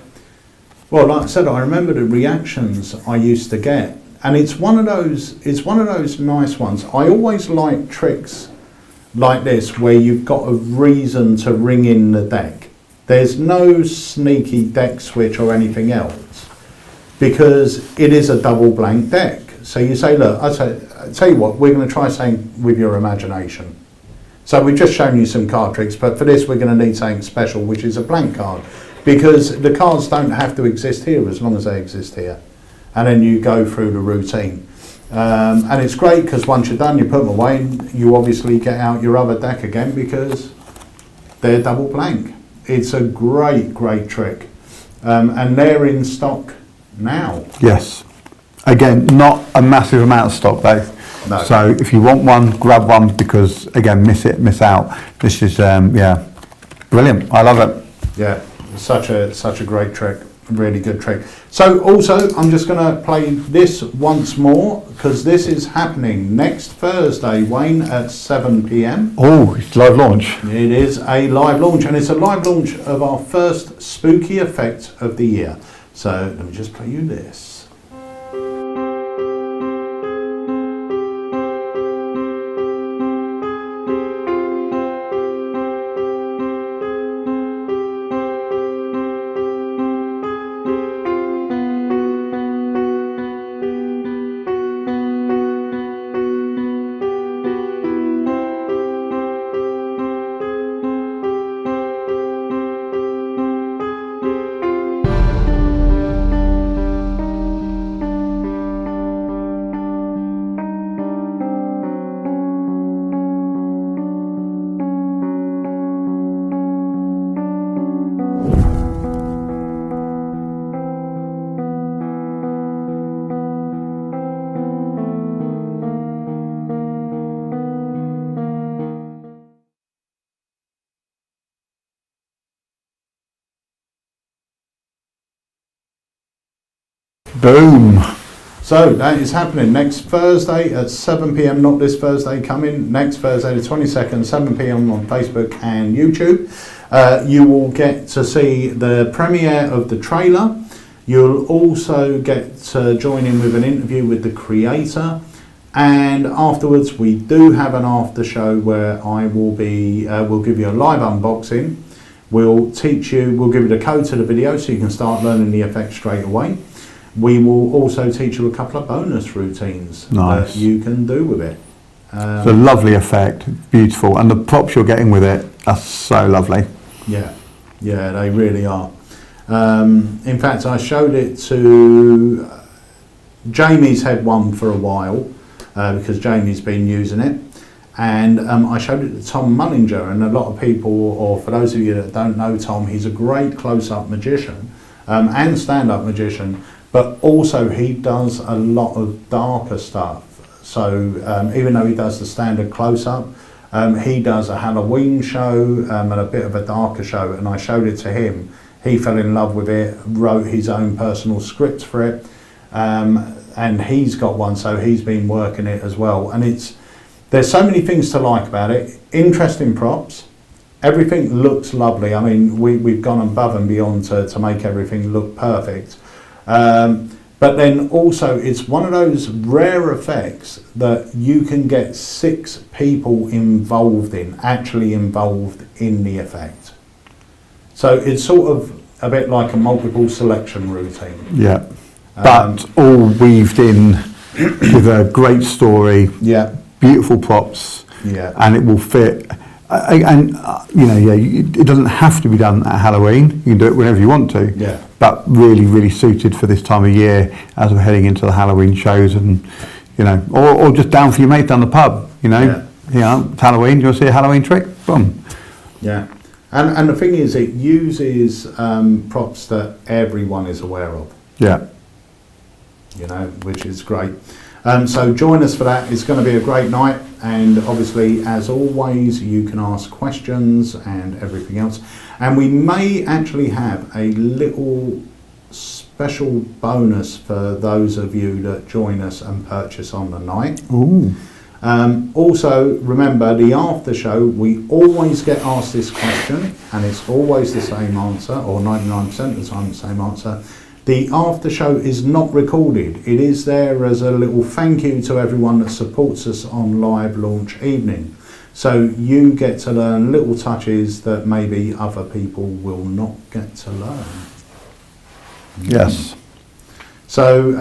well, like I said, I remember the reactions I used to get, and it's one of those nice ones. I always like tricks like this where you've got a reason to ring in the deck. There's no sneaky deck switch or anything else because it is a double blank deck. So you say, look, I tell you what, we're going to try something with your imagination. So we've just shown you some card tricks, but for this we're going to need something special, which is a blank card, because the cards don't have to exist here as long as they exist here. And then you go through the routine. And it's great because once you're done, you put them away and you obviously get out your other deck again because they're double blank. It's a great, great trick. And they're in stock now. Yes. Again, not a massive amount of stock though. No. So if you want one, grab one, because again, miss out. This is yeah, brilliant. I love it. Yeah, such a great trick. Really good trick. So also, I'm just going to play this once more because this is happening next Thursday, Wayne, at 7 p.m. Oh, it's live launch. It is a live launch, and it's a live launch of our first spooky effect of the year. So let me just play you this. Boom. So that is happening next Thursday at 7 p.m, not this Thursday coming, next Thursday the 22nd, 7 p.m. on Facebook and YouTube. You will get to see the premiere of the trailer. You'll also get to join in with an interview with the creator. And afterwards we do have an after show where I will be, we'll give you a live unboxing. We'll teach you, we'll give you the code to the video so you can start learning the effect straight away. We will also teach you a couple of bonus routines that you can do with it. It's a lovely effect, beautiful, and the props you're getting with it are so lovely. Yeah, yeah, they really are. In fact, I showed it to Jamie's had one for a while because Jamie's been using it, and I showed it to Tom Mullinger, and a lot of people, or for those of you that don't know Tom, he's a great close-up magician and stand-up magician. But also he does a lot of darker stuff. So even though he does the standard close-up, he does a Halloween show and a bit of a darker show. And I showed it to him. He fell in love with it, wrote his own personal script for it. And he's got one, so he's been working it as well. And there's so many things to like about it. Interesting props. Everything looks lovely. I mean, we've gone above and beyond to make everything look perfect. But then also it's one of those rare effects that you can get 6 people actually involved in the effect. So it's sort of a bit like a multiple selection routine. Yeah, but all weaved in with a great story, yeah, beautiful props, yeah, and it will fit. And you know, yeah, it doesn't have to be done at Halloween. You can do it whenever you want to. Yeah. But really, really suited for this time of year as we're heading into the Halloween shows, and you know, or just down for your mate down the pub. You know, it's Halloween. Do you want to see a Halloween trick? Boom. Yeah. And the thing is, it uses props that everyone is aware of. Yeah. You know, which is great. So join us for that. It's going to be a great night, and obviously, as always, you can ask questions and everything else. And we may actually have a little special bonus for those of you that join us and purchase on the night. Ooh. Also, remember the after show, we always get asked this question, and it's always the same answer, or 99% of the time the same answer. The after show is not recorded. It is there as a little thank you to everyone that supports us on live launch evening. So you get to learn little touches that maybe other people will not get to learn. Yes. So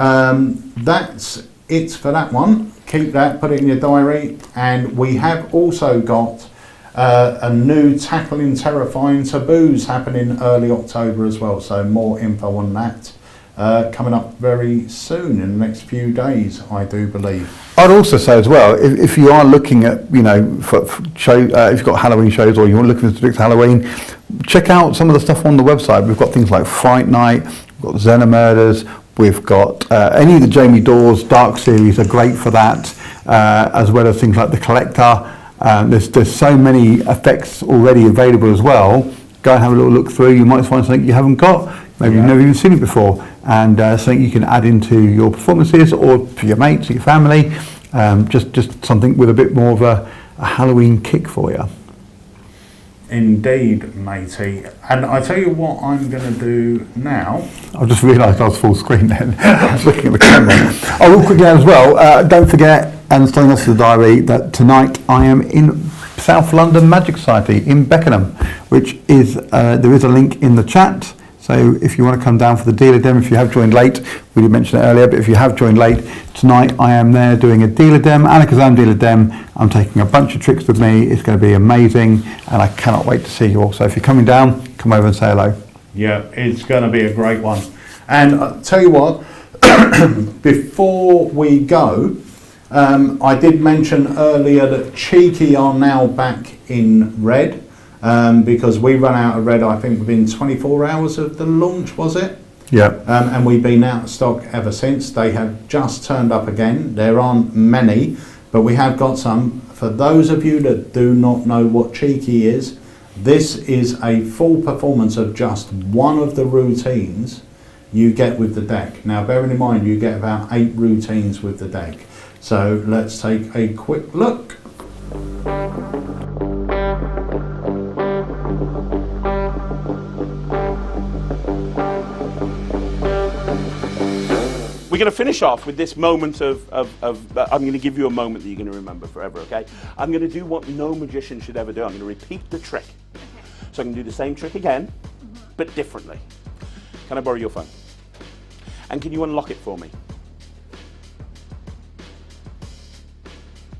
that's it's for that one. Keep that, put it in your diary. And we have also got a new Tackling Terrifying Taboos happening early October as well. So more info on that coming up very soon in the next few days, I do believe. I'd also say as well, if you are looking at, you know, for show, if you've got Halloween shows or you're looking to predict Halloween, check out some of the stuff on the website. We've got things like Fright Night, we've got Xena Murders, we've got any of the Jamie Dawes Dark series are great for that, as well as things like The Collector. There's so many effects already available as well. Go and have a little look through. You might find something you haven't got. Maybe you've never even seen it before, and something you can add into your performances or for your mates or your family. Just something with a bit more of a Halloween kick for you. Indeed, matey. And I tell you what I'm going to do now. I've just realised I was full screen then. I was looking at the camera. I will quickly add as well, don't forget, and something else to the diary, that tonight I am in South London Magic Society in Beckenham, which is, there is a link in the chat. So if you want to come down for the dealer dem, if you have joined late, we did mention it earlier, but if you have joined late, tonight I am there doing a dealer dem, ALAKAZAM dealer dem. I'm taking a bunch of tricks with me. It's going to be amazing, and I cannot wait to see you all. So if you're coming down, come over and say hello. Yeah, it's going to be a great one. And I'll tell you what, before we go, I did mention earlier that Cheeky are now back in red. Because we run out of red, I think, within 24 hours of the launch, was it? Yeah. And we've been out of stock ever since. They have just turned up again. There aren't many, but we have got some. For those of you that do not know what Cheeky is, this is a full performance of just one of the routines you get with the deck. Now, bearing in mind, you get about 8 routines with the deck. So let's take a quick look. We're going to finish off with this moment of I'm going to give you a moment that you're going to remember forever, okay? I'm going to do what no magician should ever do. I'm going to repeat the trick. So I can do the same trick again, but differently. Can I borrow your phone? And can you unlock it for me?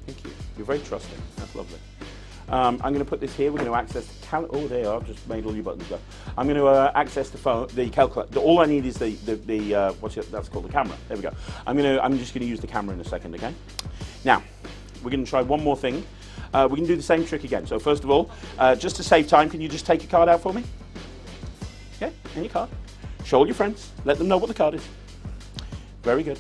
Thank you. You're very trusting. That's lovely. I'm going to put this here. We're going to access the oh, there you are. I've just made all your buttons go. I'm going to access the phone, the calculator. All I need is the that's called the camera. There we go. I'm just going to use the camera in a second. Okay. Now, we're going to try one more thing. We can do the same trick again. So first of all, just to save time, can you just take a card out for me? Yeah, any card. Show all your friends. Let them know what the card is. Very good.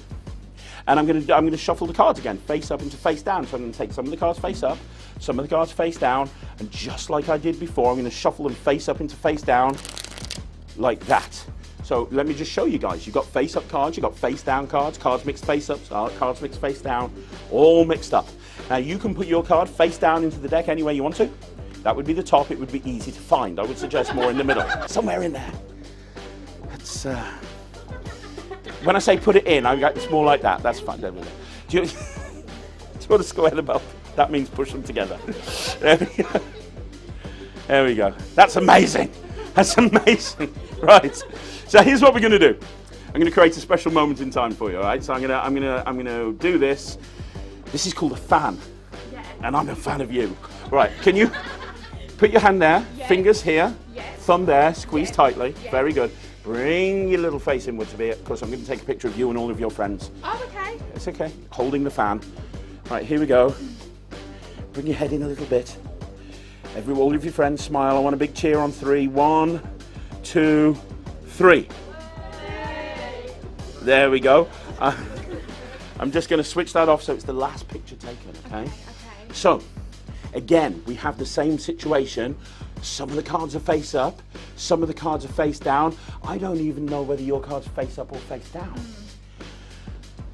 And I'm going to shuffle the cards again, face up into face down. So I'm going to take some of the cards face up, some of the cards face down, and just like I did before, I'm going to shuffle them face up into face down, like that. So let me just show you guys. You've got face up cards, you've got face down cards, cards mixed face up, cards mixed face down, all mixed up. Now you can put your card face down into the deck any way you want to. That would be the top. It would be easy to find. I would suggest more in the middle, somewhere in there. That's. When I say put it in, it's more like that. That's fine. Do you want to square them up? That means push them together. There we go. There we go. That's amazing. That's amazing. Right. So here's what we're going to do. I'm going to create a special moment in time for you. All right. So I'm going to do this. This is called a fan, and I'm a fan of you. Right. Can you put your hand there? Fingers here. Thumb there. Squeeze tightly. Very good. Bring your little face inwards a bit, because I'm going to take a picture of you and all of your friends. Oh, okay. It's okay. Holding the fan. Right, here we go. Bring your head in a little bit. All of your friends smile. I want a big cheer on 3. 1, 2, 3. There we go. I'm just going to switch that off so it's the last picture taken, okay? So, again, we have the same situation. Some of the cards are face up, some of the cards are face down. I don't even know whether your cards are face up or face down.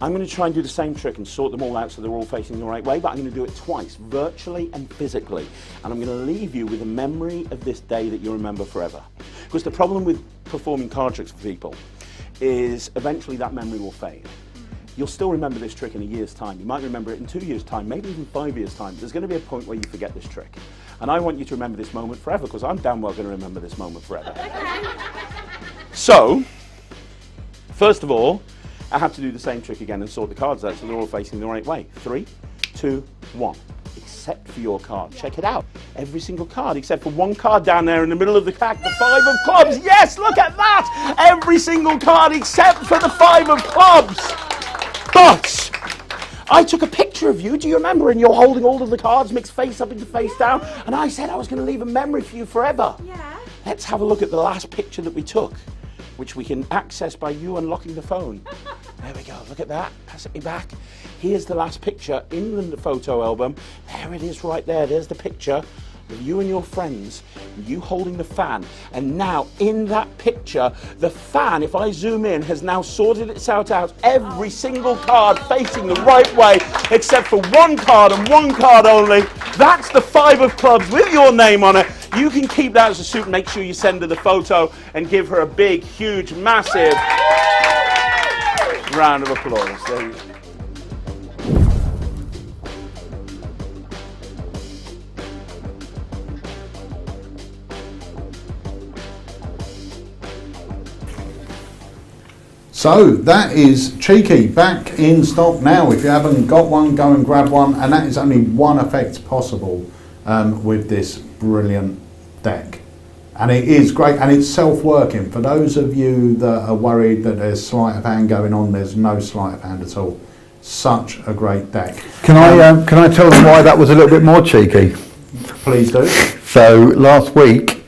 I'm going to try and do the same trick and sort them all out so they're all facing the right way, but I'm going to do it twice, virtually and physically. And I'm going to leave you with a memory of this day that you'll remember forever. Because the problem with performing card tricks for people is eventually that memory will fade. You'll still remember this trick in a year's time. You might remember it in 2 years' time, maybe even 5 years' time. There's going to be a point where you forget this trick. And I want you to remember this moment forever, because I'm damn well going to remember this moment forever. So, first of all, I have to do the same trick again and sort the cards out so they're all facing the right way. 3, 2, 1. Except for your card. Check it out. Every single card except for one card down there in the middle of the pack, the 5 of clubs. Yes, look at that! Every single card except for the 5 of clubs. But I took a picture of you, do you remember? And you're holding all of the cards mixed face up into face down. And I said I was going to leave a memory for you forever. Yeah. Let's have a look at the last picture that we took, which we can access by you unlocking the phone. There we go, look at that, pass it me back. Here's the last picture in the photo album. There it is right there, there's the picture of you and your friends, you holding the fan. And now in that picture, the fan, if I zoom in, has now sorted itself out, every single card facing the right way, except for one card and one card only. That's the 5 of clubs with your name on it. You can keep that as a suit. Make sure you send her the photo and give her a big, huge, massive round of applause. There you go. So that is Cheeky back in stock now. If you haven't got one, go and grab one. And that is only one effect possible with this brilliant deck. And it is great, and it's self-working. For those of you that are worried that there's sleight of hand going on, there's no sleight of hand at all. Such a great deck. Can I tell them why that was a little bit more cheeky? Please do. So last week,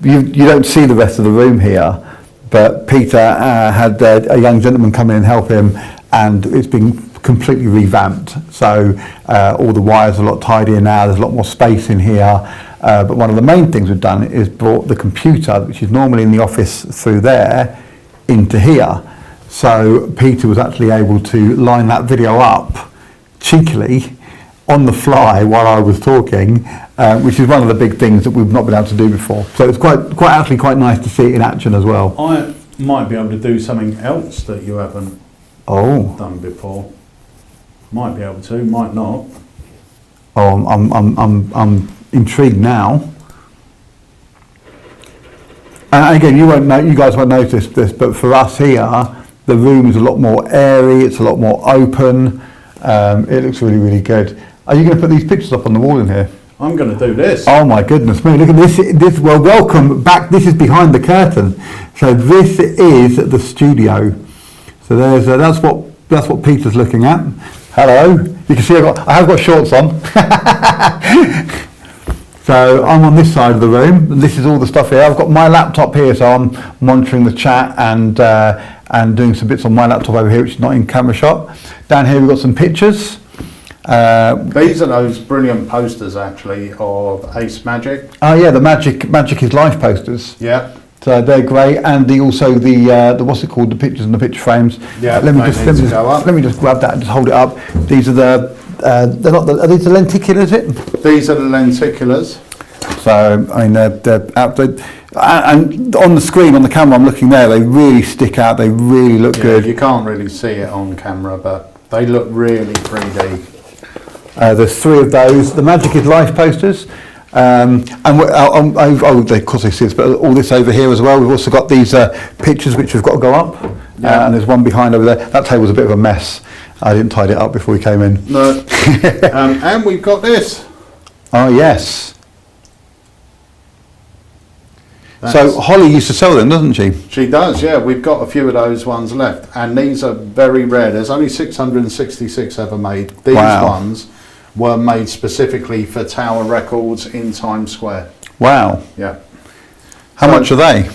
you don't see the rest of the room here, but Peter had a young gentleman come in and help him, and it's been completely revamped. So all the wires are a lot tidier now, there's a lot more space in here. But one of the main things we've done is brought the computer, which is normally in the office through there, into here. So Peter was actually able to line that video up cheekily on the fly while I was talking, which is one of the big things that we've not been able to do before. So it's quite nice to see it in action as well. I might be able to do something else that you haven't done before. Might be able to, might not. Oh, I'm intrigued now. And again, you guys won't notice this, but for us here, the room is a lot more airy. It's a lot more open. It looks really, really good. Are you going to put these pictures up on the wall in here? I'm going to do this. Oh my goodness me! Look at this. Well, welcome back. This is behind the curtain. So this is the studio. So there's that's what Peter's looking at. Hello. You can see I have got shorts on. So I'm on this side of the room. This is all the stuff here. I've got my laptop here, so I'm monitoring the chat and doing some bits on my laptop over here, which is not in camera shot. Down here we've got some pictures. These are those brilliant posters actually of Ace Magic. Oh yeah, the Magic is Life posters. Yeah. So they're great, and the what's it called? The pictures and the picture frames. Yeah. Let me just grab that and just hold it up. These are they're not are these the lenticulars? These are the lenticulars. So I mean they're out there, and on the screen on the camera I'm looking there. They really stick out. They really look good. You can't really see it on camera, but they look really 3D. There's 3 of those. The Magic is Life posters. And of course they see this, but all this over here as well. We've also got these pictures which have got to go up, and there's one behind over there. That table's a bit of a mess. I didn't tidy it up before we came in. No. And we've got this. Oh yes. So Holly used to sell them, doesn't she? She does, yeah. We've got a few of those ones left, and these are very rare. There's only 666 ever made. These ones were made specifically for Tower Records in Times Square. Wow. Yeah. How much are they?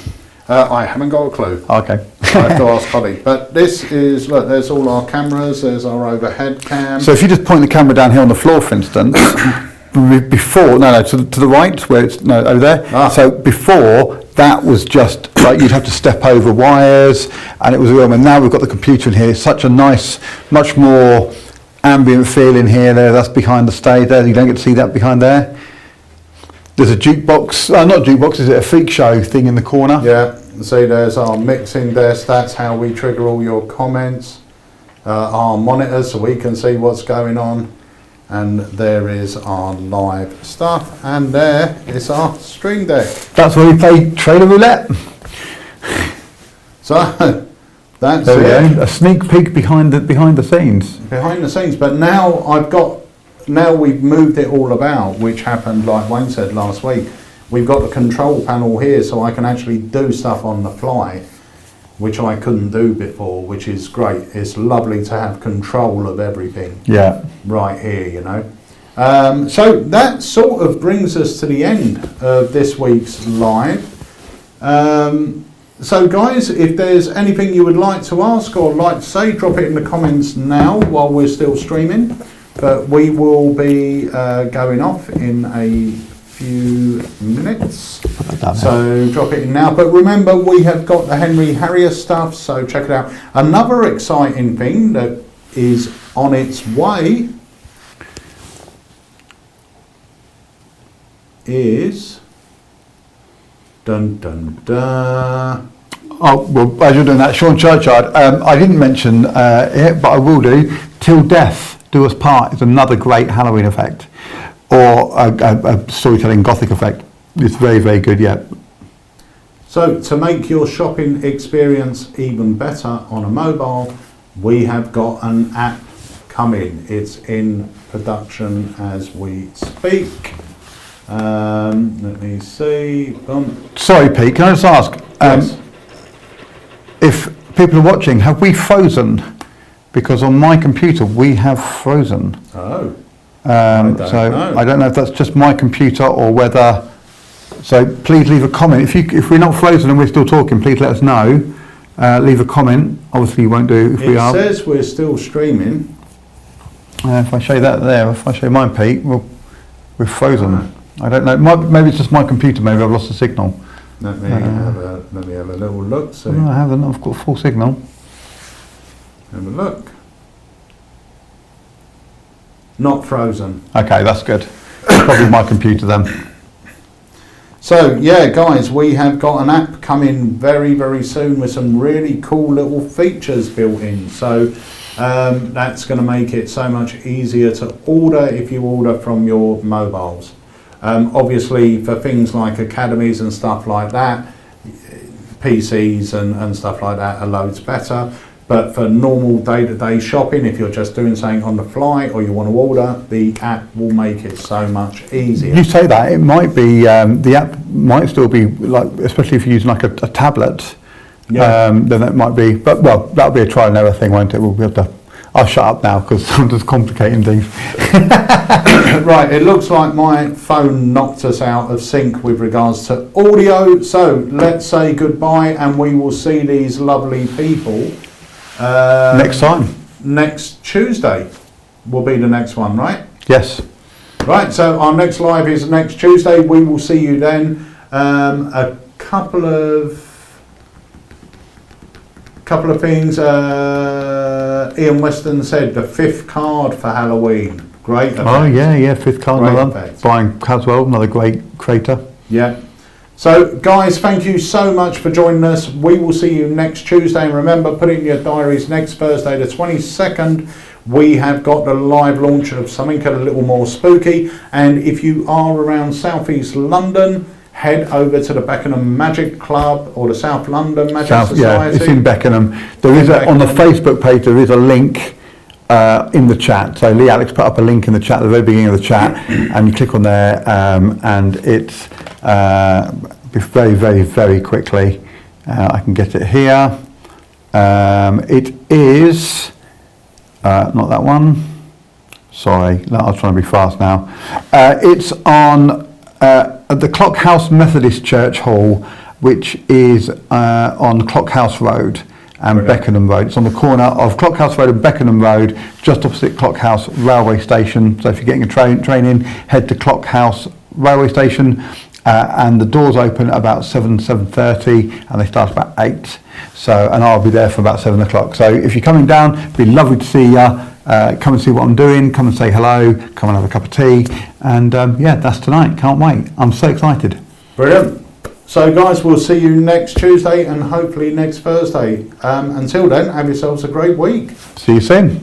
I haven't got a clue. Okay. I have to ask Holly. But this is, look, there's all our cameras, there's our overhead cam. So if you just point the camera down here on the floor, for instance, before, to the right, where it's, over there. So before, that was just like you'd have to step over wires, and it was a room. And now we've got the computer in here. It's such a nice, much more ambient feel in here. That's behind the stage there. You don't get to see that behind there. There's a jukebox, not jukebox, is it a freak show thing in the corner? Yeah, see there's our mixing desk, that's how we trigger all your comments. Our monitors so we can see what's going on. And there is our live stuff, and there is our stream deck. That's where we play trailer roulette. So, That's There we it. go. A sneak peek behind the scenes. Behind the scenes. But now we've moved it all about, which happened, like Wayne said last week. We've got the control panel here, so I can actually do stuff on the fly, which I couldn't do before, which is great. It's lovely to have control of everything. Yeah. Right here, you know. So that sort of brings us to the end of this week's live. So guys, if there's anything you would like to ask or like to say, drop it in the comments now while we're still streaming. But we will be going off in a few minutes. So drop it in now. But remember, we have got the Henry Harrier stuff, so check it out. Another exciting thing that is on its way is dun dun dun. Oh, well, as you're doing that, Sean Churchyard, I didn't mention it, but I will do. Till Death Do Us Part is another great Halloween effect, or a storytelling Gothic effect. It's very, very good, yeah. So to make your shopping experience even better on a mobile, we have got an app coming. It's in production as we speak. Let me see. Sorry, Pete, can I just ask? Yes. If people are watching, have we frozen? Because on my computer we have frozen. Oh. I don't know if that's just my computer or whether. So please leave a comment. If we're not frozen and we're still talking, please let us know. Leave a comment. Obviously you won't do if we are. It says we're still streaming. If I show that there, if I show mine, Pete, we're frozen. I don't know. Maybe it's just my computer. Maybe I've lost the signal. Let me have a little look. So No, I haven't. I've got full signal. have a look. Not frozen. Okay, that's good. It's probably my computer then. So yeah, guys, we have got an app coming very, very soon with some really cool little features built in. So that's going to make it so much easier to order if you order from your mobiles. Obviously, for things like academies and stuff like that, PCs and stuff like that are loads better. But for normal day-to-day shopping, if you're just doing something on the fly or you want to order, the app will make it so much easier. You say that, it might be, the app might still be, like, especially if you're using like a tablet, Yeah. then that might be, but well, that'll be a trial and error thing, won't it? We'll be able to, I'll shut up now because I'm just complicating things. Right, it looks like my phone knocked us out of sync with regards to audio. So let's say goodbye and we will see these lovely people. Next time. Next Tuesday will be the next one, right? Yes. Right, so our next live is next Tuesday. We will see you then. A couple of things. Ian Weston said the 5th card for Halloween. Great effect. Oh yeah, 5th card, Great another. effect. Brian Caswell, another great creator. Yeah. So guys, thank you so much for joining us. We will see you next Tuesday, and remember, put it in your diaries, next Thursday the 22nd we have got the live launch of something a little more spooky. And if you are around Southeast London, head over to the Beckenham Magic Club or the South London Magic Society. Yeah, it's in Beckenham. There is on the Facebook page there is a link in the chat. So Lee Alex put up a link in the chat at the very beginning of the chat, and you click on there, and it's very, very, very quickly. I can get it here. It is not that one. Sorry, I was trying to be fast now. It's on at the Clockhouse Methodist Church Hall, which is on Clockhouse Road and Beckenham Road. It's on the corner of Clockhouse Road and Beckenham Road, just opposite Clockhouse Railway Station. So if you're getting a train in, head to Clockhouse Railway Station, and the doors open at about 7:30, and they start about 8. So, and I'll be there for about 7 o'clock. So if you're coming down, it'd be lovely to see you. Come and see what I'm doing. Come and say hello. Come and have a cup of tea. And yeah, that's tonight. Can't wait. I'm so excited. Brilliant. So guys, we'll see you next Tuesday and hopefully next Thursday. Until then, have yourselves a great week. See you soon.